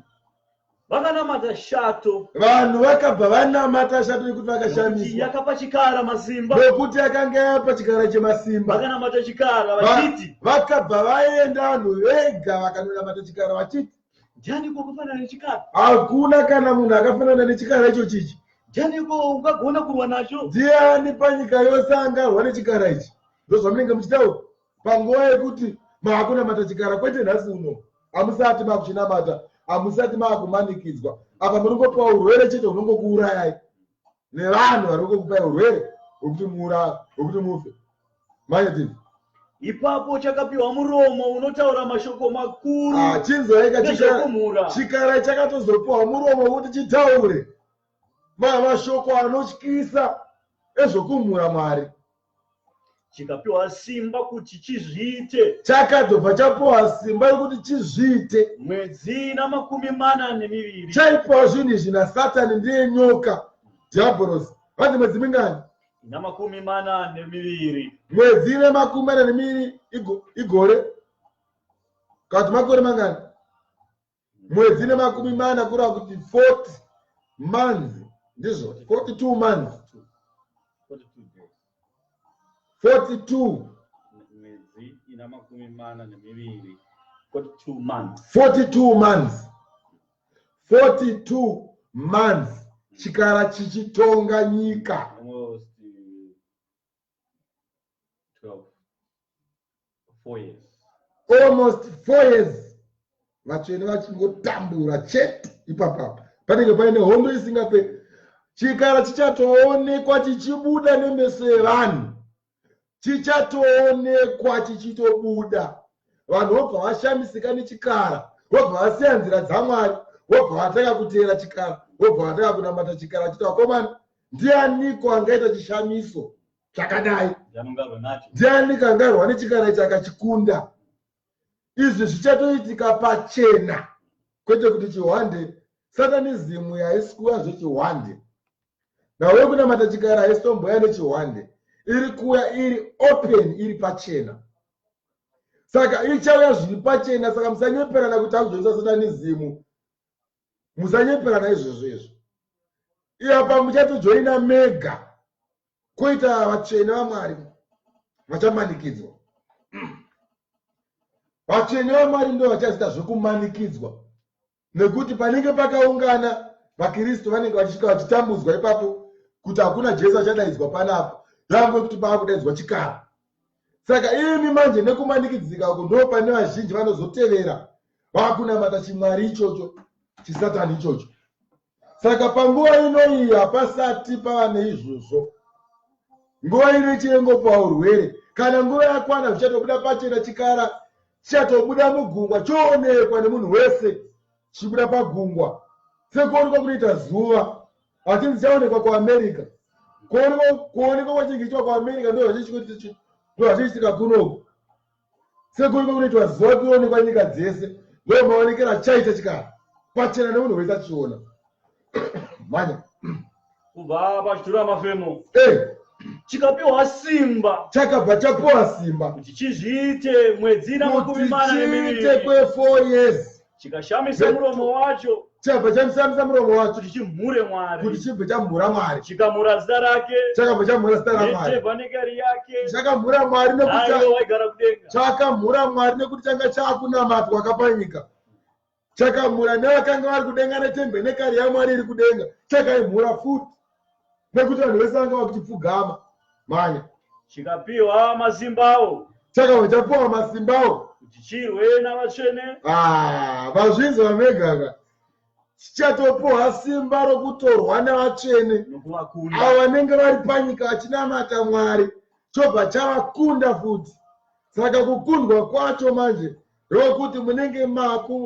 vakanamata shato Vanhu vakabva vanamata shato nekuti vakashamiswa yakapa chikara masimba. nokuti akanga yapa chikara chemasimba. Vakanamata chikara vachiti Vakabva vaenda vanhu vega vakanonamata chikara vachiti ndianiko kufanana nechikara? hakuna kana munhu akafanana nechikara icho chichi. Ndianiko ungagona kurwa nacho? Ndiani panyika yose angarwa nechikara ichi? Ndozvamunenge muchitaura panguva yekuti maakunamata chikara. Kwete nhasi uno hamusati maakuchinamata, hamusati maakumanikidzwa. Apa munongopiwa urwere chete hunongokuurayai nevanhu vari kungokupai urwere hwekuti mufe. Manyatini Ipapo chakapiwa muromo unotaura mashoko makuru chinzoaika nezvokumhura. chikara chakatozopiwa muromo wekuti chitaure mashoko anotyisa ezvokumhura Mwari. Chikapiwa simba kuti chizviite Chakatobva chapiwa simba rekuti chizviite. mwedzi na42. Chaipiwa zvinhu izvi naSatani ndiye nyoka dhiabhorosi. Vanzi mwedzi mingani? na 42. Mwedzi ine 42 igore. Kati makore mangani? Mwedzi ine 40 kureva kuti 40 months. Ndizvo 42 months. 42 mwedzi ina 42. 42 months. 42 months. 42 months. Chikara chichitonga nyika. Almost 4 years. Almost 4 years. Vatsvene vachingotambura chete ipapapa. Panenge paine hondo isingaperi. Chikara chichatoonekwa chichibuda nemeso evanhu. Chichatoonekwa chichitobuda. Vanhu vobva vashamisika nechikara, vobva vasiya nzira dzaMwari, vobva vatanga kuteera chikara, vobva vatanga kunamata chikara. Chiti vakomana, ndianiko angaita chishamiso chakadai? Ndianiko angarwa nechikara ichi akachikunda? Izvi zvichatoitika pachena, kwete kuti chihwande. Satanizimu yaisikuya zvechihwande. Nawe kunamata chikara haisitomboya nechihwande. Iri kuya iri open, iri pachena. Saka ichauya zviri pachena. Saka musanyeperana kuti akuzoisa satanizimu. Musanyeperana izvozvo izvo. Iyapa muchatojoina mega. Koita vatsvene vaMwari vachamanikidzwa. Vatsvene vaMwari ndo vachaita zvokumanikidzwa. Nekuti panenge pakaungana vaKristu vanenge vachisvika vachitambudzwa ipapo kuti hakuna Jesu achadaidzwa panapo. Zvango kuti paakudaidzwa chikara. Saka imi manje nekumanikidzika uko ndo pane vazhinji vanozotevera vakunamata chimwari ichocho chisatani ichocho. Saka panguva ino iyi hapasati pava neizvozvo. Nguva ino ichingopa urwere. Kana nguva yakwana zvichatobuda pachena chikara chichatobuda mugungwa choonekwa nemunhu wese chibuda pagungwa. Sekuonekwa kunoita zuva hatinzi chaonekwa kuAmerica. Kuonekwa kwachingiitwa kuAmerica ndo zvachichitika kunoku. Sekuonekwa kunoitwa zuva kuonekwa nyika dzese ndo maonekera chaita chikara pachena nemunhu wese achiona. Manya kubva pachitura mafemo chikapiwa simba, chakabva chapiwa simba kuti chizviite mwedzi na makumi mana nemiviri kwe 4 years, chikashamisa muromo wacho, chakabva chamisa muromo wacho kuti chimhure Mwari, kuti chibve chamhura Mwari, chikamhura zita rake, chakabva chamhura zita raMwari, nebhanekari yake, chakamhura Mwari nekuti waigara kudenga, chakamhura Mwari nekuti changa chakunamatwa kapanyika, chakamhura nevakanga vari kudenga netembhenekari yaMwari iri kudenga, chakaimhura futi nekuti vanhu vese vanga vakuchipfugama. Manya chikapiwa masimbawo, chakabva chapiwa masimbawo kuti chirwe navatsvene. Vazvinzi vamegaka chichatopiwa simba rokutorwa navatsvene avo vanenge vari panyika vachinamata Mwari, chobva chavakunda futi. Saka kukundwa kwacho manje rokuti munenge mako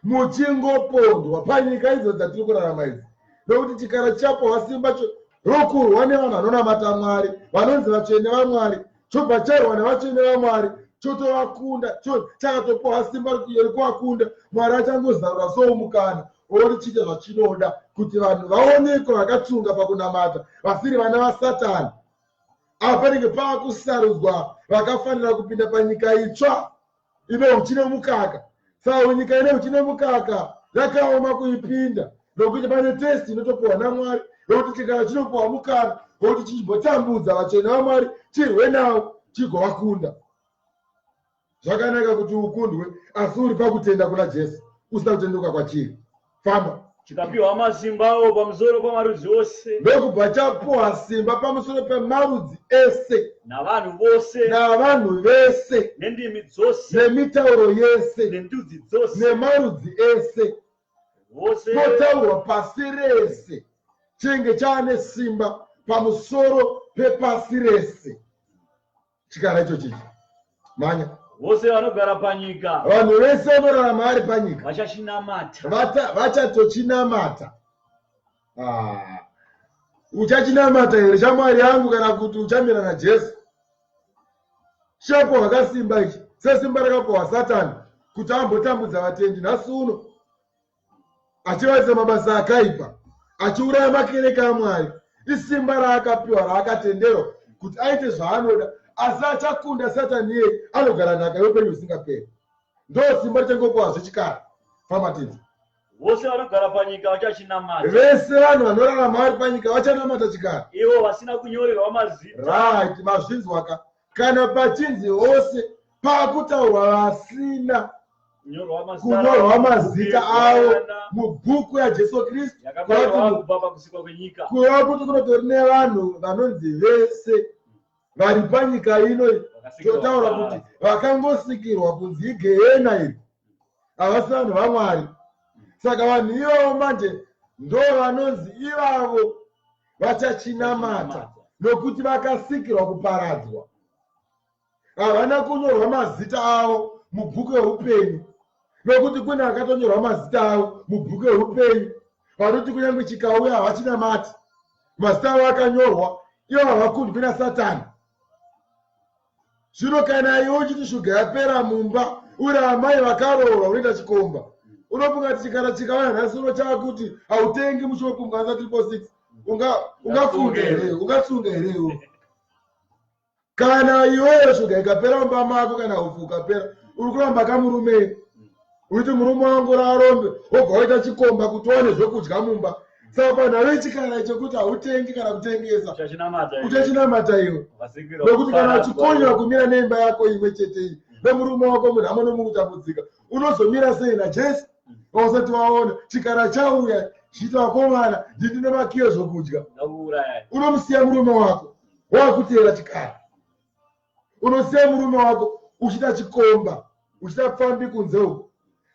muchingopondwa panyika idzo dzatiri kurarama idzi, nokuti chikara chapiwa simba rokurwa nevanhu vanonamata Mwari, vanonzi vatsvene vaMwari, chobva charwa nevatsvene vaMwari chotovakunda. Chakatopiwa simba rekuvakunda. Mwari achangozarura soumukana orichiita zvachinoda kuti vanhu vaonekwe vakatsunga pakunamata, vasiri vana vaSatani. Apa panenge pava kusarudzwa vakafanira kupinda panyika itsva ine uchine mukaka. Saka nyika ine uchine mukaka yakaoma kuipinda, nokuti pane testi inotopiwa naMwari nokuti chikara chinopiwa mukana wokuti chichimbotambudza vatsvene vaMwari, chirwe navo chigovakunda. Zvakanaka kuti ukundwe asi uri pakutenda kuna Jesu, usina kutenduka kwachiri. Famba. Chikapiwa masimbawo pamusoro pamarudzi ose, ndokubva chapiwa simba pamusoro pemarudzi ese navanhu vese nendimi dzose nemitauro yese nendudzi dzose nemarudzi ese, potaurwa pasi rese. Chinge chaane simba pamusoro pepasi rese. Chikara icho chichi. Manya vose vanogara panyika, vanhu vese vanorarama vari panyika vachachinamata, vachatochinamata. Uchachinamata here shamwari yangu kana kuti uchamira naJesu? Shapo hakasimba ichi sesimba rakapiwa Satani kuti ambotambudza vatendi nhasi uno, achivaisa mabasa akaipa, achiuraya makereke aMwari. Isimba raakapiwa raakatenderwa kuti aite zvaanoda, asi achakunda Satani iye anogara nhaka youpenyu husingaperi. Ndo simba richangopiwa zvechikara. Famatinzi vose vanogara panyika vachachinamata, vese vanhu vanorarama vari panyika vachanamata chikara, ivo vasina kunyorerwa mazita. Right, mazvinzwaka. Kana pachinzi vose pakutaurwa vasina kunyorwa mazita avo mubhuku yaJesu Kristu, kureva kuti kunotori nevanhu vanonzi vese vari panyika ino. Totaura kuti vakangosikirwa kunzi igehena iri havasi vanhu vaMwari. Saka vanhu ivavo manje ndo vanonzi ivavo vachachinamata, nokuti vakasikirwa kuparadzwa. Havana kunyorwa mazita avo mubhuku eupenyu, nokuti kune akatonyorwa mazita avo mubhuku eupenyu vanoti kunyange chikauya havachinamati, mazita avo akanyorwa, ivo havakundwi naSatani. Zvino kana iwe uchiti shuga yapera mumba uri amai vakaroorwa unoita chikomba, unofunga kuti chikara chikauya nhasi uno chakuti hautengi mushopu Mwanza 666, ungatsunga here? Kana iweyo shuga ikapera mumba mako, kana ufu ukapera, uri kuramba kamurume uiti murume wangu raarombe, wobva waita chikomba kuti uone zvokudya mumba. Saka panhau yechikara chekuti hautengi kana kutengesa, uchachinamata iwe, nokuti kana uchikonywa kumira neimba yako imwe chete iyi nemurume wako munhu amwe nomukutambudzika, unozomira sei naJesu usati waona chikara chauya chiti vakomana nditi nemakiyo zvokudya? Unomusiya murume wako wakutera chikara. Unosiya murume wako uchida chikomba, uchida pfambi kunze uko.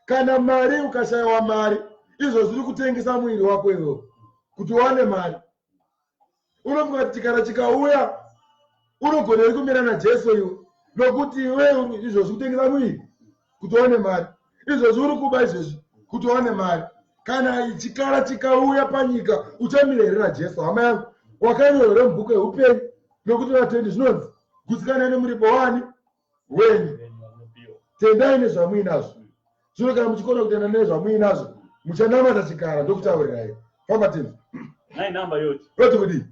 Kana mari ukashayiwa mari, izvo zviri kutengesa mwiri wako iwo kuti uwane mari. Unofunga kuti chikara chikauya unogona kumira naJesu iwe, nokuti iwe izvo zviri kutengesa mwiri kuti uwane mari. Izvo zviri kuba izvezvi kuti uwane mari. Kana chikara chikauya panyika uchamira here naJesu. Hama yangu, wakanyorwa mubhuku yeupenyu, nokuti vatendi zvinonzi gutsikana nemuripo wani wenyu. Tendai nezvamuinazvo. Zvino kana muchikona kutenda nezvamuinazvo, muchanamata chikara ndokutaurirai. Famba tendi. Nai namba yoti. Roti kudi.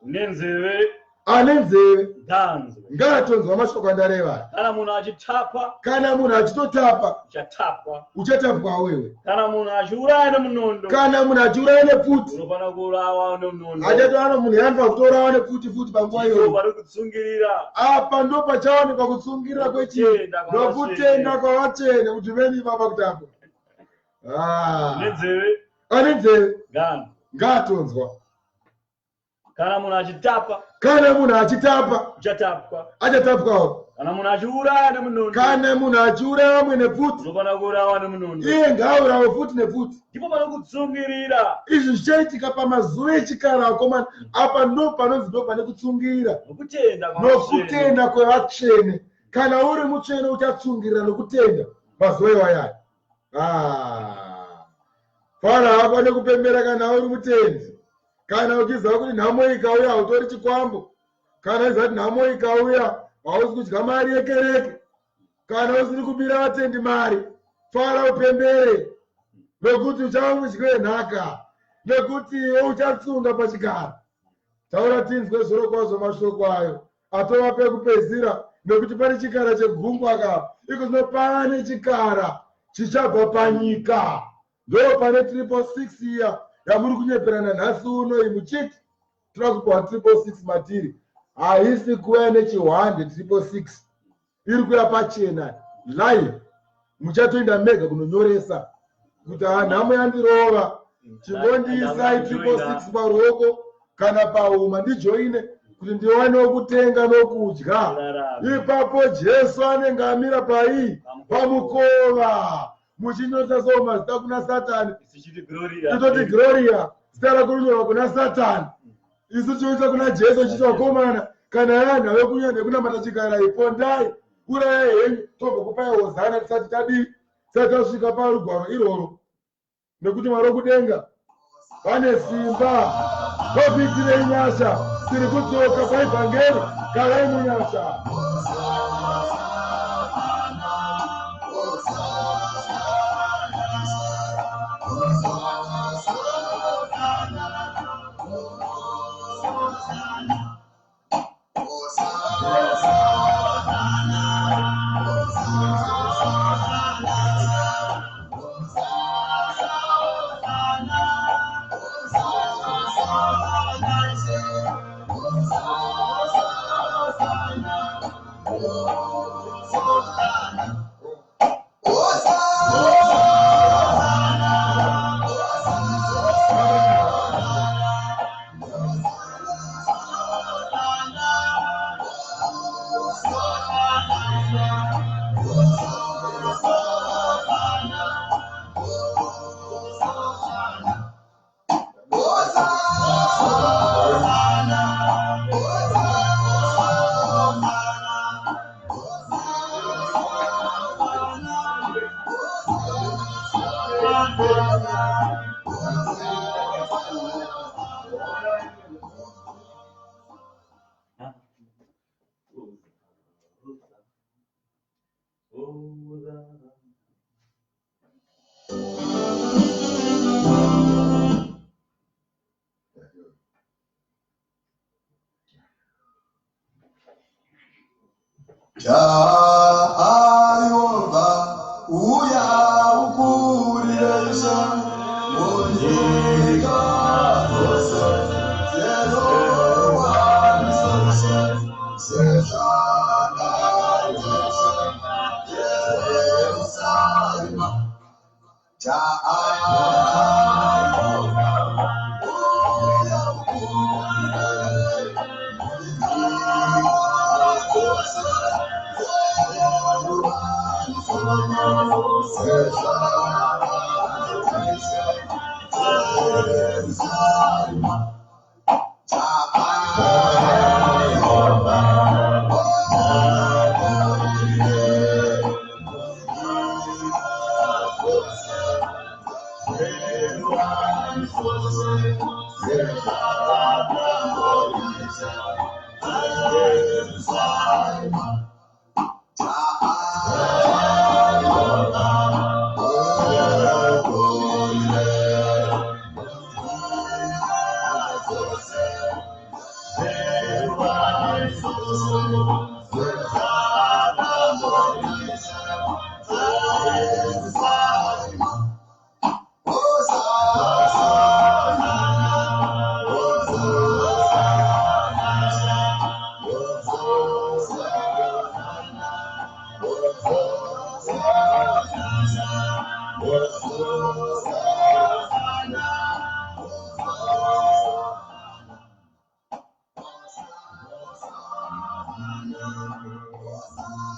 Nenzeve. Ane nzeve Ndanzwe. ngaatonzwa mashoko andareva. Kana munhu achitapa. Kana munhu achitotapa. Uchatapwa. Uchatapwa wewe. Kana munhu achiuraya nemunondo. Kana munhu achiuraya nepfuti. Unofana kuurawa nemunondo. Achatowana munhu yanfa kutourawa nepfuti panguva iyoyo. Vari kutsungirira. Apa ndo pachaonekwa kutsungirira kwechinhu nokutenda kwavatsvene kuti veni vava kutapwa. Nenzeve. Ane nzeve ngaatonzwa. Kana munhu achitapa. Kana munhu achitapa. Uchatapwa. Achatapwawo. Kana munhu achiuraya nemunondo. Kana munhu achiuraya vamwe nepfuti. Unofana kuurawa nemunondo. Iye ngaaurawe futi nepfuti. Ndipo pano kutsungirira. Izvi zvichaitika pamazuva echikara akomana. Apa ndo panonzi ndo pane kutsungirira. Nokutenda kwevatsvene. Kana uri mutsvene uchatsungirira nokutenda mazuva iwayaya. Fara hapa nekupembera kana uri mutendi. Kana uchiziva kuti nhamo ikauya hautori chikwambo. Kana uchiziva kuti nhamo ikauya hausi kudya mari yekereke. Kana usiri kubira vatendi mari, fara upembere. Nokuti uchava mudyi wenhaka. Nokuti iwe uchatsunga pachikara. Taura tinzwe zviro kwazvo mashoko ayo. Atova pekupedzisira nokuti pane chikara chegungwa akapa. Iko zvino pane chikara chichabva panyika. Ndo pane 666 iya yamuri kunyeperana nhasi uno muchiti tiri kupa 666 matiri. Haisi kuuya nechihwande 666. Iri kuya pachena live. Muchatoenda mega kunonyoresa kuti nhamo yandirova chingondisai 666 paruoko kana pauma ndijoine kuti ndiwanewo kutenga nokudya. Ipapo Jesu anenge amira pamukova muchinyoresa so mazita kuna Satani. Titoti Gloria zita rako rinyorwa kuna Satani. Isu tinoita kuna Jesu chiti vakomana kana yana vekunyanya kunamata chikara ipondai uraya henyu togokupai hozana tisati tadii tisati tasvika parugwaro iroro. Nekuti Mwari kudenga vane simba. Vakuitirei nyasha. Tiri kudzoka paivhangeri. Garai munyasha. Jehova uya ukulisha munyika yose Jehova nisoshe sezana yese Jerusalema Jehova uya ukulisha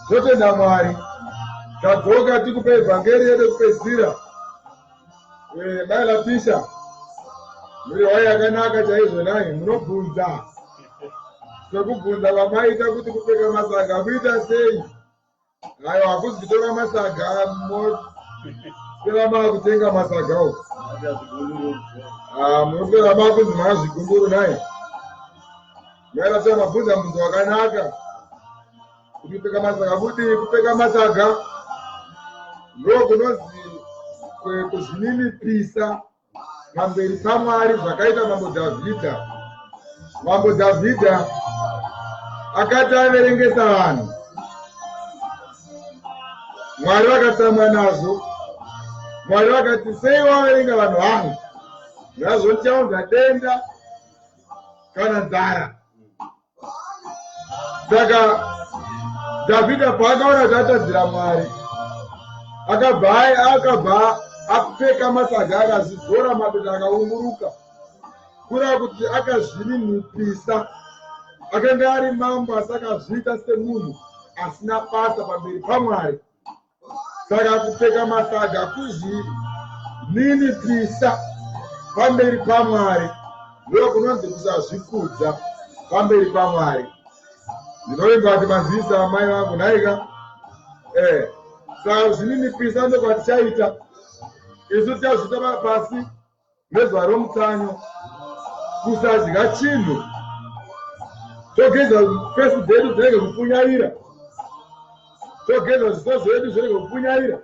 Totenda Mwari tadzoka tikupe evhangeri yedu kupedzisira. Maelapisha muri wai yakanaka chaizvo nai munobvunza sekubvunza vamaita kuti kupfeka masaga kuita sei. Hayo hakuzi kutora masaga mopera makutenga masaga uko munopera makunzi mazvigunduru naye. Maelapisa mabvunza munhu wakanaka kuti kupfeka masaga kuti kupfeka masaga ndokunonzi kuzvininipisa pamberi paMwari zvakaita mambo Dhavhidha. Mambo Dhavhidha akati averengesa vanhu, Mwari vakatsamwa nazvo. Mwari vakati sei waverenga vanhu vangu, nazvo ndichaunza denda kana nzara. Saka Dhavhidha paakaona kuti atadzira Mwari akabva apfeka masaga akazvizora mabeta akaunguruka kura kuti akazvininipisa. Akanga ari mambo asi akazviita semunhu asina basa pamberi paMwari. Saka kupfeka masaga kuzvininipisa pamberi paMwari ndokunonzi kusazvikudza pamberi paMwari. Ndinoimba kuti manzisa amai vangu naika saka zvininipisa ndokwatichaita isu tichazvita pasi nezuva romutsanyo kusadya chinhu. Togeza fesi dzedu zvirege kupunyaira, togeza zviso zvedu zvirege kupunyaira,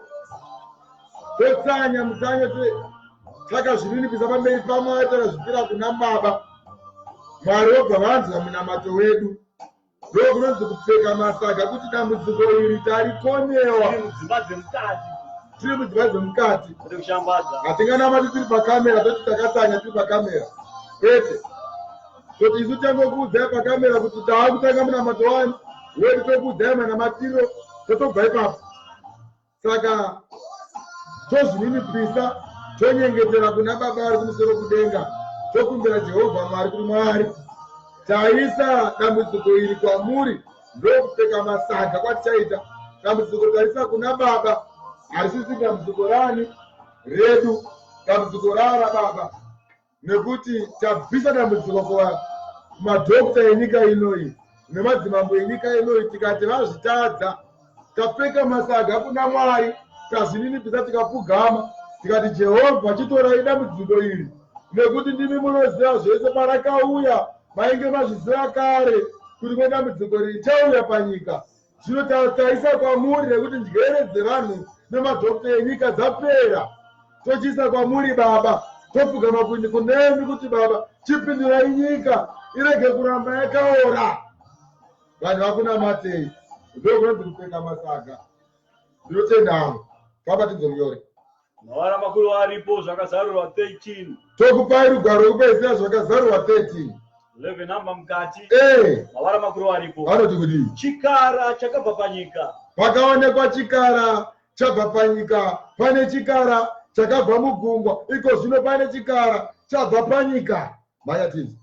totsanya mutsanyo takazvininipisa pamberi paMwari takazvipira kuna Baba. Mwari obva vanzwa munamato wedu. Ndokunonzi kupfeka masaga kuti dambudziko iri tarikonewa. Tiri mudzimba dzemukati. Hatinganamati tiri pakamera toti takatsanya tiri pakamera. Kwete. Kuti isu tangokuudzai pakamera kuti taakutanga munamato wanu wedu tokuudzai manamatiro totobva ipapo. Saka tozvininipisa tonyengetera kuna Baba ari kumusoro kudenga. Tokumbira Jehovha Mwari kuti Mwari taisa dambudziko iri kwamuri ndokupfeka masaga kwatichaita. Dambudziko taisa kuna Baba harisisi dambudziko rani redu, dambudziko rara Baba, nekuti tabvisa dambudziko kumadhokita enyika inoi nemadzimambo enyika inoi. Tikati vazvitadza tapfeka masaga kuna Mwari, tazvininipisa tikapfugama tikati Jehovha chitorai dambudziko iri, nekuti ndimi munoziva zvese parakauya mainge mazviziva kare kuti kwe dambudziko richauya panyika. Zvino taisa kwamuri nekuti njere dzevanhu nemadhokita enyika dzapera. Tochiisa kwamuri Baba, topfugama kunemi kuti Baba chipindurai nyika irege kuramba yakaora. Vanhu vakunamatei ndokunonzi kupfeka masaga. Ndinotendamo Baba tidzonyore. Mavara makuru aripo zvakazarurwa 13. Tokupai rugwaro rwekupedzisira zvakazarurwa 13. 11 namba mukati. Mavara makuru aripo. Vanoti kuti chikara chakabva panyika. Pakaonekwa chikara chabva panyika. Pane chikara chakabva mugungwa. Iko zvino pane chikara chabva panyika. Mayatizi.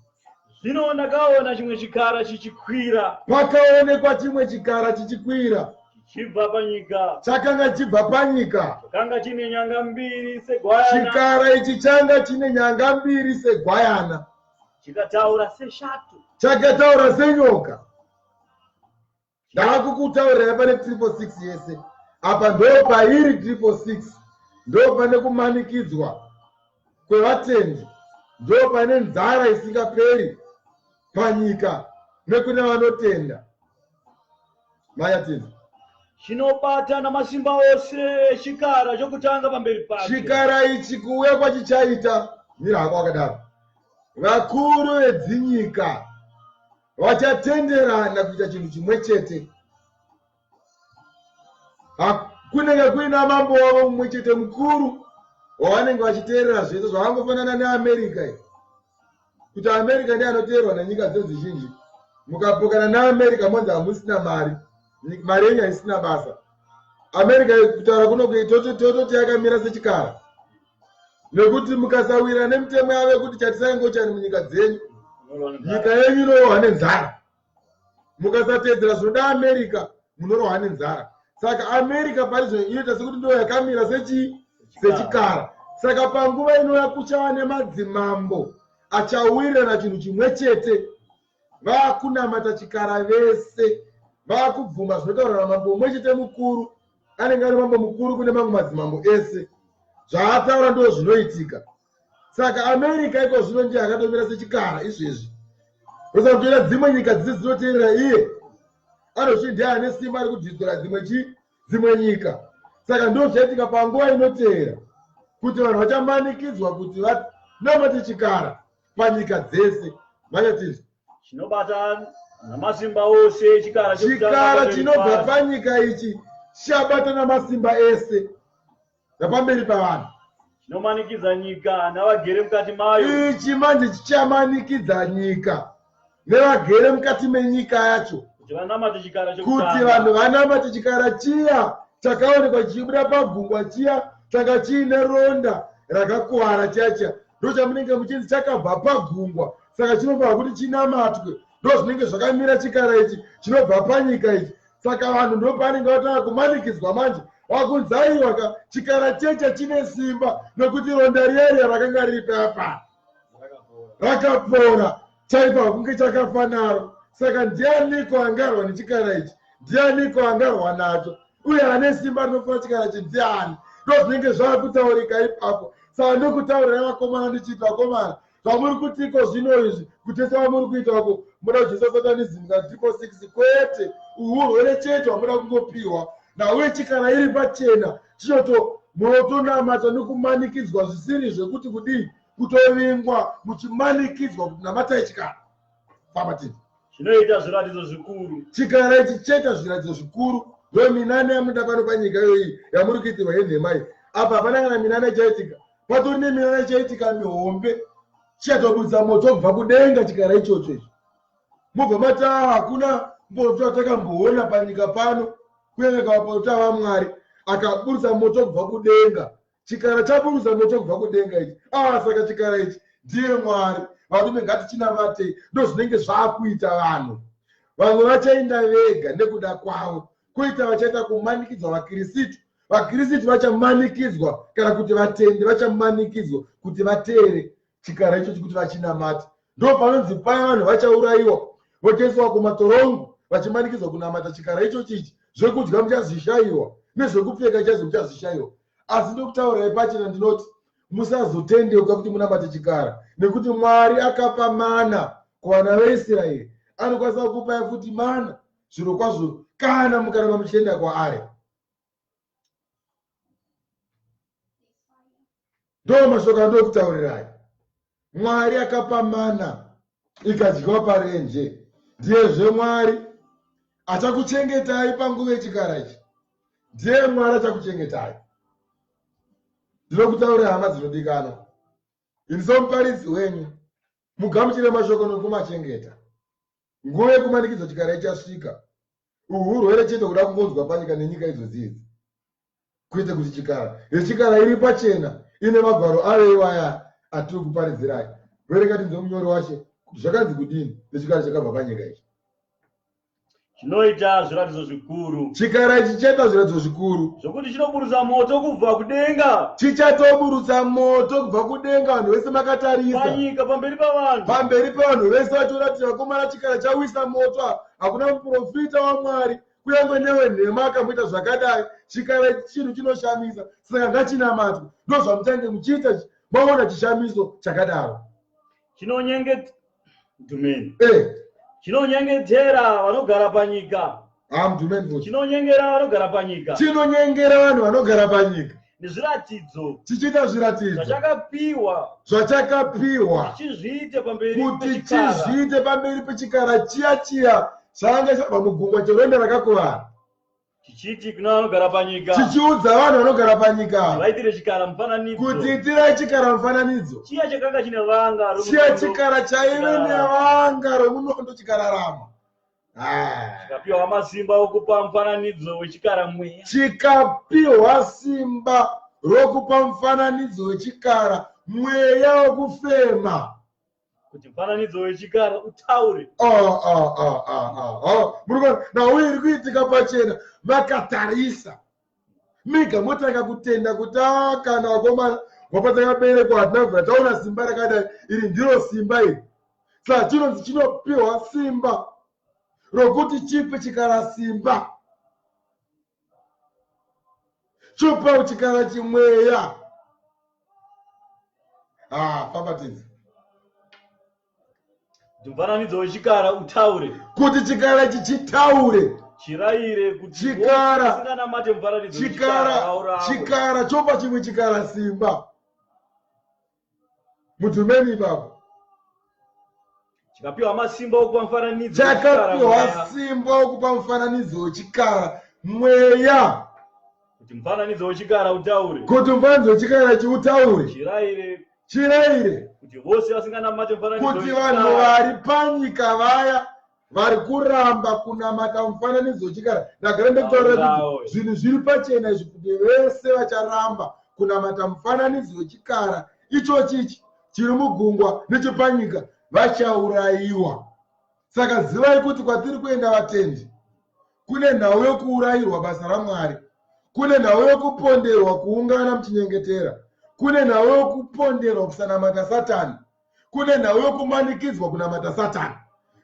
Zvino ndakaona chimwe chikara chichikwira. Pakaonekwa chimwe chikara chichikwira. chibva panyika chakanga chibva panyika. chakanga chine nyanga mbiri segwayana Chikara ichi changa chine nyanga mbiri segwayana, chikataura seshatu chakataura senyoka. Ndakukutaurirai pane 666 yese. Apa ndo pairi 666, ndo pane kumanikidzwa kwevatendi, ndo pane nzara isingaperi panyika nekune vanotenda. Mayatendi, chinobata namasimba ose chikara chokutanga pamberi pake. chikara ichi kuuya kwachichaita mira hako wakadaro, vakuru vedzinyika vachatenderana kuita chinhu chimwe chete. Kunenge kuina mambo wavo mumwe chete mukuru wavanenge vachiteerera zvese, zvavangofanana neAmerica iyi, kuti America ndiye anoteerwa nenyika dzezvizhinji. Mukapokana neAmerica monzi hamusina mari, mari yenyu haisina basa. America kutaura kuno tototi yakamira sechikara, nekuti mukasawira nemitemo yavo kuti chatisaingochani munyika dzenyu, nyika yenyu inorohwa nenzara. Mukasateedzera zvinoda America munorohwa nenzara. Saka America parizvo inoita sekuti ndo yakamira sechikara. Saka panguva inouya kuchava nemadzimambo achawirirana chinhu chimwe chete, vakunamata chikara vese, vakubvuma zvinotaurwa namambo umwe chete mukuru, anenge ari mambo mukuru kune mamwe madzimambo ese. Zvaataura ndo zvinoitika. Saka America iko zvino ndiye akatomira sechikara izvezvi. Usakutoita dzimwe nyika dzisi dzinoteerera iye, anochi ndiye ane simba ari kudhidzira dzimwe nyika. Saka ndo zvaitika panguva inoteera, kuti vanhu vachamanikidzwa kuti vanamate chikara panyika dzese. Mayatinzi, chinobata namasimba ose chikara chikara chinobva panyika ichi chabata namasimba ese napamberi pavanhu. chinomanikidza nyika navagere mukati mayo. Ichi manje chichamanikidza nyika nevagere mukati menyika yacho, kuti vanamate chikara kuti chokutanga. vanhu vanamate chikara chiya chakaonekwa chichibuda pagungwa, chiya changa chiine ronda rakakuwara chacha, ndo chamunenge muchinzi chakabva pagungwa. Saka chinofanira kuti chinamatwe, ndo zvinenge zvakamira chikara ichi chinobva panyika ichi. Saka vanhu ndo pavanenge vatanga kumanikidzwa manje, vakunzi aiwa chikara checha chine simba, nekuti ronda riya rakanga riri papa rakapora, chaipa kunge chakafa naro. Saka ndianiko angarwa nechikara ichi? Ndianiko angarwa nacho? Uye ane simba rinofana chikara ichi ndiani? Ndo zvinenge zvakutaurika ipapo. Saka ndokutaurira vakomana ndichiti, vakomana, zvamuri kutiko zvino izvi kutesa vamuri kuitako, muda kudzisa satanism ka 666 kwete, urwere chete hwamuda kungopiwa. Nauye chikara iri pachena, chinoto munotonamata nokumanikidzwa zvisiri zvekuti kudii, kutovingwa muchimanikidzwa kuti namatai chikara. Pamatini chinoita zviratidzo zvikuru. chikara ichi cheta zviratidzo zvikuru. Ndo minane yamuda pano panyika iyoyi yamuri kuitirwa yenhema iyi. Apa hapana kana minane ichaitika, patori neminane ichaitika mihombe, chichatobudisa moto kubva kudenga chikara ichocho ichi. Mubva mati hakuna mboto atakamboona panyika pano, kunyange kavaporota vaMwari akaburisa moto kubva kudenga. Chikara chaburisa moto kubva kudenga ichi. Saka chikara ichi ndiye Mwari. Varume ngatichinamate, ndo zvinenge zvakuita vanhu. Vamwe vachaenda vega nekuda kwavo, kuita vachaita kumanikidzwa vaKristu. VaKristu vachamanikidzwa, kana kuti vatendi vachamanikidzwa kuti vateere chikara ichochi kuti vachinamate. Ndo panonzi paya vanhu vachaurayiwa, votoiswa kumatorongo vachimanikidzwa kunamata chikara ichochi ichi. Zvekudya muchazvishayiwa, nezvekupfeka muchazvishayiwa. Asi ndokutaurirai pachena ndinoti, musazotendeuka kuti munamate chikara, nekuti Mwari akapa mana kuvana veIsraeri. Anokwanisa kukupai futi mana zviro kwazvo kana mukaramba muchienda kwaari. Ndo mashoko andokutaurirai. Mwari akapa mana ikadyiwa parenje. Ndiyezve Mwari achakuchengetai panguva yechikara ichi. Ndiye Mwari achakuchengetai. Ndinokutaurira hama dzinodikanwa, ini somuparidzi wenyu, mugamuchire mashoko nokumachengeta. Nguva yekumanikidzwa chikara ichasvika. Urwere chete kuda kungonzwa panyika nenyika idzodzi idzi, kuite kuti chikara iri pachena, ine magwaro ayo iwaya atiri kuparidzirai. Verenga tinzo munyori wacho kuti zvakanzi kudini nechikara chakabva panyika ichi. chinoita zviratidzo zvikuru chikara ichi chichaita zviratidzo zvikuru zvokuti chinoburutsa moto kubva kudenga chichatoburutsa moto kubva kudenga, vanhu vese makatarisa panyika pamberi pavanhu. pamberi pevanhu vese vachiona kuti vakomana chikara chawisa moto. Hakuna muprofita waMwari kunyange newenhema akamboita zvakadai. Chikara chinhu chinoshamisa, saka ngachinamatwe. Ndozvamutange muchiita maona chishamiso chakadaro. Chinonyengetera vanogara panyika. Chinonyengera vanogara panyika. Chinonyengera vanhu vanogara panyika. Nezviratidzo chichiita zviratidzo zvachakapiwa kuti chizviite pamberi pechikara chiya changa chabva mugungwa cherwendo rakakuvara. chichiti kuna vanogara panyika, chichiudza vanhu vanogara panyika vaitire chikara mufananidzo, kuti itirai chikara mufananidzo, chiya chakanga chine vanga, chiya chikara chaive nevanga romunondo chikararama. chikapiwa masimba okupa mufananidzo wechikara mweya, chikapiwa simba rokupa mufananidzo wechikara mweya wokufema, kuti mufananidzo wechikara utaure. Nawe iri kuitika pachena, makatarisa miga motanga kutenda kuti kana wakomana wapatakaberekwa hatinabva taona simba rakadai, iri ndiro simba iri. Saka chinonzi chinopiwa simba rokuti chipe chikara simba, chopa chikara chimweya. Pabatidzi mufananidzo wechikara utaure, kuti chikara chichitaure, chirayire kuti chikara usinganamate mufananidzo wechikara, chikara chopa chimwe chikara simba. Mutumeni baba chikapiwa masimba okupa mufananidzo, chakapiwa simba okupa mufananidzo wechikara mweya, kuti mufananidzo wechikara utaure, kuti mufananidzo wechikara chiutaure, chirayire kuti vose vasinganamate mufananidzo kuti vanhu vari panyika vaya vari kuramba kunamata mufananidzo wechikara. Ndagara ndekutaura kuti zvinhu zviri pachena izvi kuti vese vacharamba kunamata mufananidzo wechikara ichochichi chiri mugungwa nechepanyika vachaurayiwa. Saka zivai kuti kwatiri kuenda vatendi kune nhau yokuurayirwa basa raMwari, kune nhau yokuponderwa kuungana muchinyengetera, kune nhau yokuponderwa kusanamata Satani, kune nhau yokumanikidzwa kunamata Satani.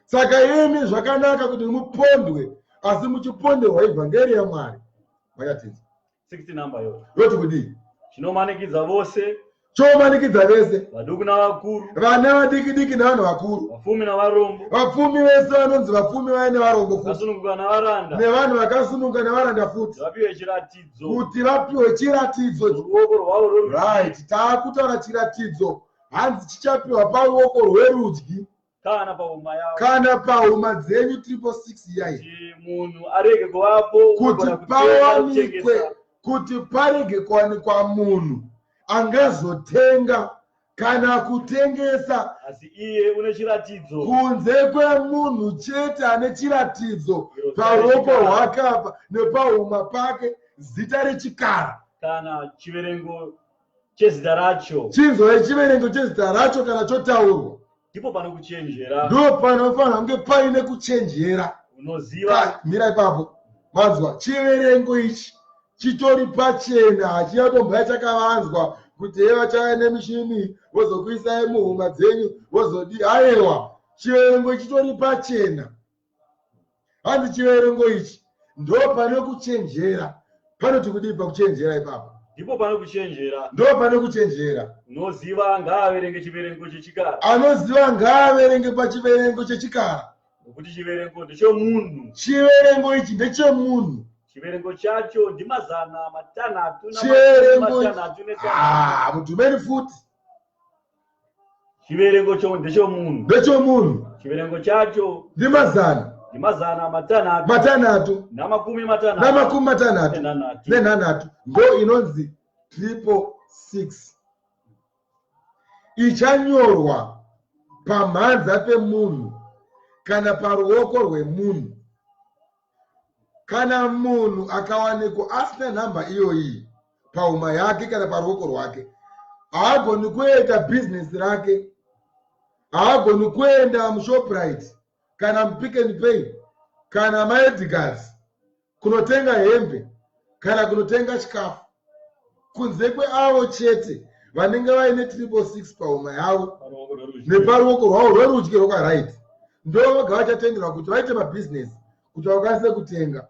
Saka imi zvakanaka kuti mupondwe, asi muchiponderwa ivhangeri yaMwari. Vakatidza 60 namba yoti kudii? chinomanikidza vose, chomanikidza vese, vaduku navakuru, vana vadiki navanhu vakuru, vapfumi navarombo, vapfumi vese vanonzi vapfumi vaye nevarombo futi, vakasununguka navaranda, nevanhu vakasununguka nevaranda futi, vapiwe chiratidzo, kuti vapiwe chiratidzo. ruoko rwavo rworudyi. Right, taakutaura chiratidzo hanzi chichapiwa paruoko rwerudyi kana pahuma yavo, kana pahuma dzenyu 666 yai, kuti munhu arege kuvapo, kuti parege kuwanikwa munhu angazotenga kana kutengesa, asi iye une chiratidzo, kunze kwemunhu chete ane chiratidzo paruoko rwake apa nepahuma pake, zita rechikara kana chiverengo chezita racho, chinzwa chiverengo chezita racho kana chotaurwa, ndipo pano kuchenjera, ndo panofanira kunge paine kuchenjera. unoziva. Mira ipapo, manzwa chiverengo ichi chitori pachena, hachiyatombaya chakavanzwa kuti heva chaya nemishini vozokuisai muhuma dzenyu vozodi. Aiwa, chiverengo chitori pachena. Hanzi chiverengo ichi ndo pane kuchenjera. Panoti kudii pakuchenjera ipapo? Ndipo pano kuchenjera, ndo pane kuchenjera. unoziva ngaaverenge chiverengo chechikara, Anoziva ngaaverenge pachiverengo chechikara, nokuti chiverengo ndechomunhu, chiverengo ichi ndechemunhu. chiverengo chacho ndimazana matanhatu Chiverengo netanhatu. mutumeni futi, chiverengo cho ndechomunhu, ndechomunhu. chiverengo chacho Ndimazana matanhatu namakumi matanhatu matanhatu nenhanhatu, ndo inonzi 666. Ichanyorwa pamhanza pemunhu kana paruoko rwemunhu. Kana munhu akawanikwa asina nhamba iyoyi pahuma yake kana paruoko rwake, haagoni kuita bhizinesi rake, haagoni kuenda muShoprite kana muPick n Pay kana maedhikazi kunotenga hembe kana kunotenga chikafu, kunze kweavo chete vanenge vaine 666 pahuma yavo neparuoko rwavo rwerudyi rwakaraiti, ndo voga vachatenderwa kuti vaite mabhizinesi kuti vakwanise kutenga.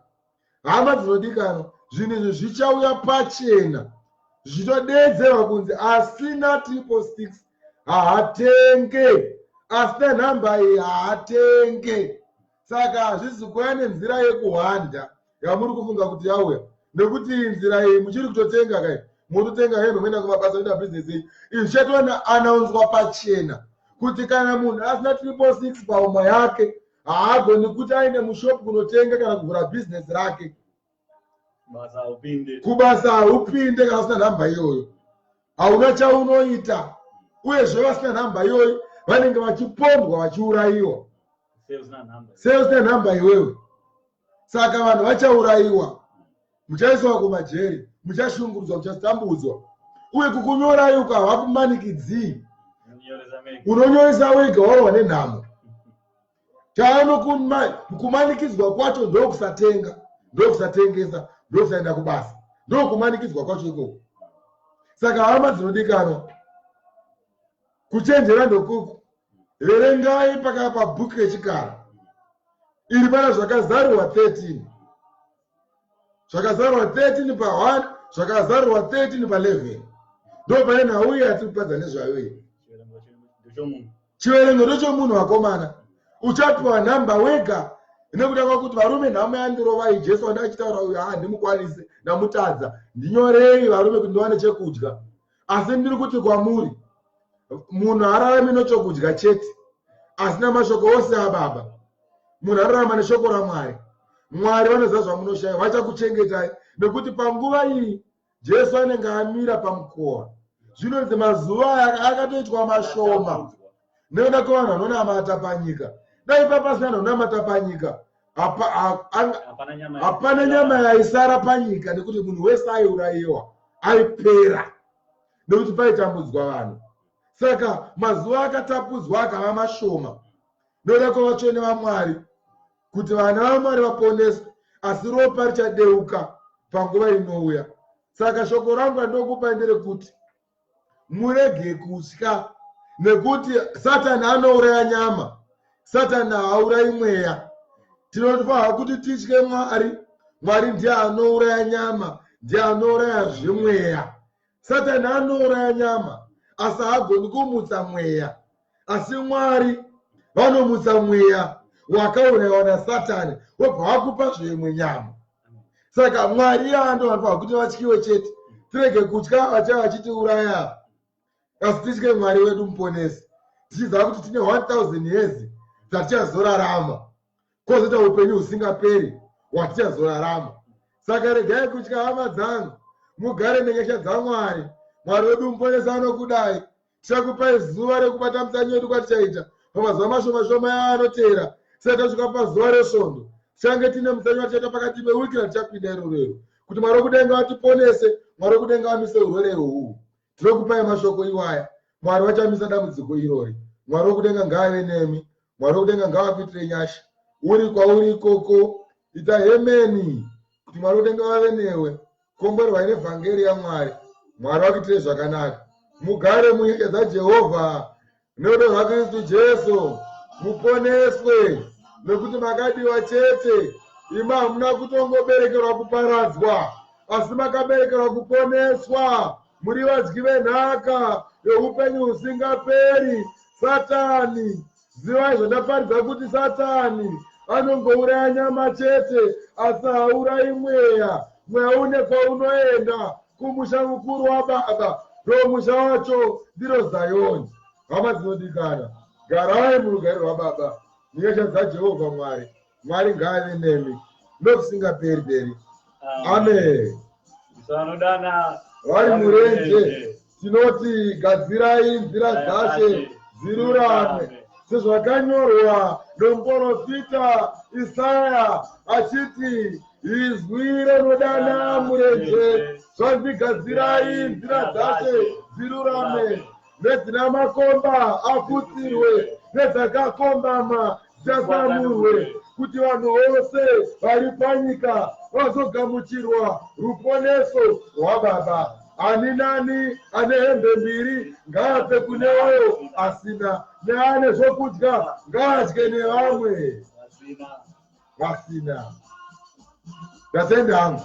Hama dzinodikanwa, zvinhu izvi zvichauya pachena, zvitodedzerwa kunzi asina 666 haatenge, asina nhamba iyi haatenge. Saka hazvisi kuuya nenzira yekuhwanda yamuri kufunga kuti yauya, nekuti nzira iyi muchiri kutotenga kai, mutotenga hembe muenda kumabasa kuita bhizinesi. Izvi zvichatoona anaunzwa pachena kuti kana munhu asina 666 pahuma yake haagoni kuti aine mushopu kunotenga kana kuvhura bhizinesi rake. Kubasa haupinde kana usina nhamba iyoyo, hauna chaunoita. Uyezve vasina nhamba iyoyo vanenge vachipombwa vachiurayiwa sei usina nhamba iwewe. Saka vanhu vachaurayiwa, muchaiswa kumajeri, muchashungurudzwa, muchatambudzwa, uye kukunyorai uko havakumanikidzii, unonyoresa wega warwa nenhamo. Kumanikidzwa kwacho ndokusatenga, ndokusatengesa, ndokusaenda kubasa, ndokumanikidzwa kwacho ikoko. Saka hama dzinodikanwa, kuchenjera ndokuku. Verengai pabhuku yechikara, iri pana zvakazarurwa 13, zvakazarurwa 13 pa1, zvakazarurwa 13 pa11. Ndo pane nhau yatiri kupadza nezvayo iyi. Chiverengo ndechomunhu wakomana, uchapiwa nhamba wega, nekuda kwakuti varume nhamo yandirovai Jesu wanda achitaura uyu handimukwanise, ndamutadza, ndinyorei varume kuti ndiwane chekudya. Asi ndiri kuti kwamuri, munhu hararami nechokudya chete, asina mashoko ose ababa. Munhu ararama neshoko raMwari. Mwari vanoziva zvamunoshaya, vachakuchengetai, nekuti panguva iyi Jesu anenge amira pamukova. Zvinonzi mazuva akatoitwa mashoma nekuda kwevanhu vanonamata panyika. Dai papasina vanhu vanonamata panyika, hapana nyama yaisara panyika, nekuti munhu wese aiurayiwa, aipera, nekuti paitambudzwa vanhu. Saka mazuva akatapudzwa akava mashoma nekuda kwevachone vaMwari, kuti vana vaMwari vaponeswe, asi ropa richadeuka panguva inouya. Saka shoko rangu randokupa nderekuti murege kutya, nekuti Satani anouraya nyama, Satani haurayi mweya. Tinofanira kuti titye Mwari. Mwari ndiye anouraya nyama, ndiye anouraya zvemweya. Satani anouraya nyama asi haagoni kumutsa mweya, asi Mwari vanomutsa mweya wakaurayiwa naSatani, wobva vakupa zvimwe nyama. Saka Mwari ando vanofana kuti vatyiwe chete, tirege kutya vachava vachitiuraya, asi titye Mwari wedu muponesi, tichiziva kuti tine 1000 years dzatichazorarama, kwozoita upenyu husingaperi hwatichazorarama. Saka regai kutya, hama dzangu, mugare nenyasha dzaMwari. Mwari wedu muponesi anokudai. Tichakupai zuva rekubata mutsanyi wedu kwatichaita pamazuva mashoma yaanotera. Saka tasvika pazuva resvondo, tichange tine mutsanyi watichaita pakati pewiki ratichapinda irorero, kuti Mwari wekudenga vatiponese, Mwari wekudenga vamise urwere uhwu. Tinokupai mashoko iwaya. Mwari vachamisa dambudziko irori. Mwari wekudenga ngaave nemi, Mwari wekudenga ngavakuitire nyasha. Uri kwauri ikoko, ita hemeni kuti Mwari wekudenga vave newe. Komborwa nevhangeri yaMwari. Mwari vakuitire zvakanaka. Mugare munyika dzaJehovha norudo rwaKristu Jesu, muponeswe, nekuti makadiwa chete. Imi hamuna kutongoberekerwa kuparadzwa, asi makaberekerwa kuponeswa. Muri vadyi venhaka youpenyu husingaperi. Satani, zivai zvandaparidza kuti Satani anongouraya nyama chete, asi haurayi mweya. Mweya une kwaunoenda, kumusha mukuru waBaba, ndo musha wacho ndiro Zayoni. Hama dzinodikana, garai murugare rwaBaba, nyasha dzaJehovha Mwari. Mwari ngaave nemi nokusingaperi-peri. Amen. Vari murenje, tinoti gadzirai nzira dzake dzirurame, sezvakanyorwa nomuprofita Isaya achiti, izwi rinodana murenje, zvanzi gadzirai nzira dzake dzirurame, nedzina makomba aputsirwe, nedzakakombama dzichasamurwe, kuti vanhu vose vari panyika vazogamuchirwa ruponeso rwababa. Ani nani ane hembe mbiri ngaape kune uyo asina, neane zvokudya ngaadye nevamwe vasina. Ndatenda hangu.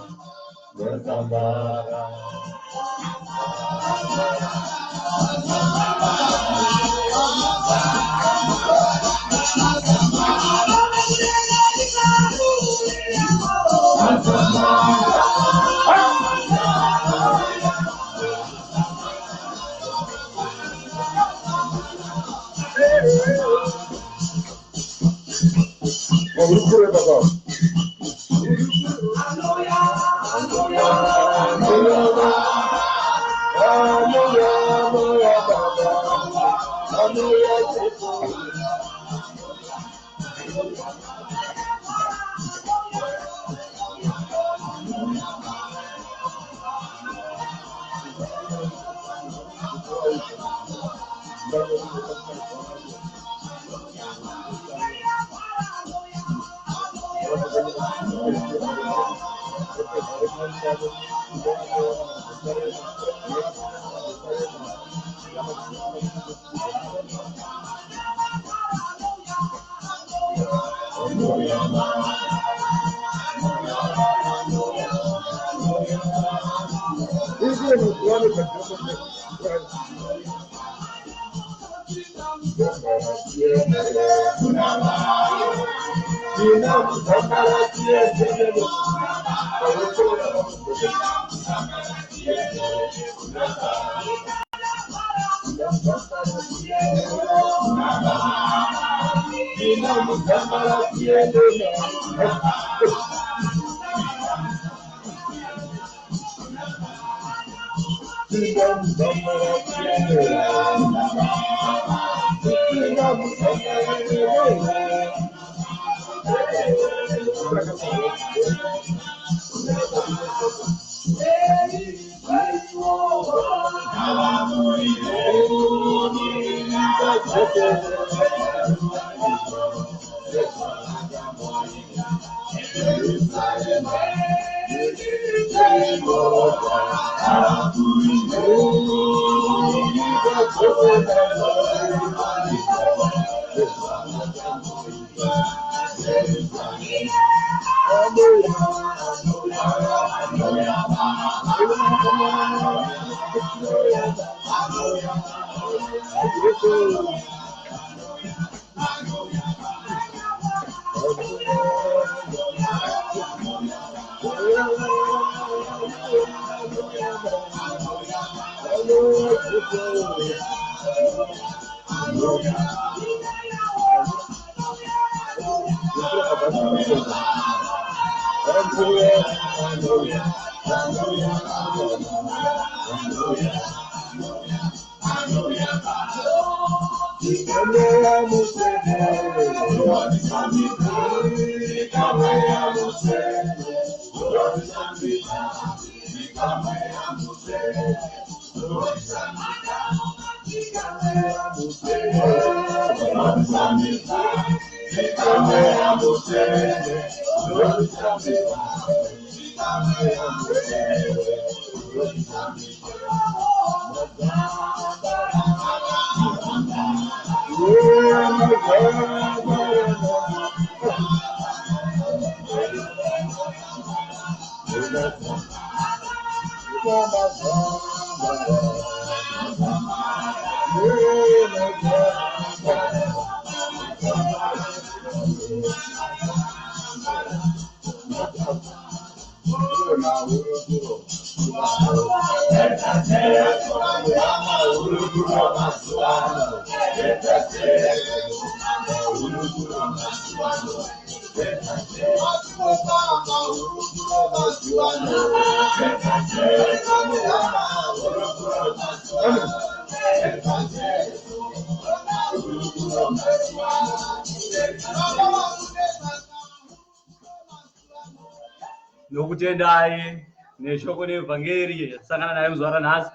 Nokutendai neshoko nevhangeri yatisangana nayo zuva ranhasi.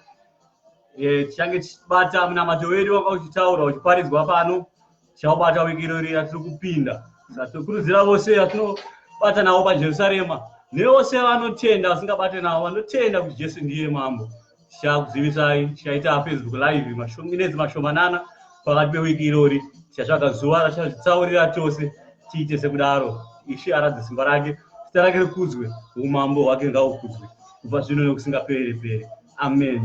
Tichange tichibata munamato wedu wanga uchitaura uchiparidzwa pano, tichaubata wiki irori yatiri kupinda. Satokurudzira vose vatinobata navo paJerusarema nevose vanotenda vasingabate navo vanotenda kuti Jesu ndiye mambo. Tichakuzivisai tichaita Facebook live minetsi mashomanana pakati pewiki irori. Tichatsvaga zuva ratichazvitsaurira tose tiite sekudaro. Ishe aradze simba rake, zita rake rikudzwe, umambo hwake ngahukudzwe kubva zvino nokusingaperi-peri. Amen.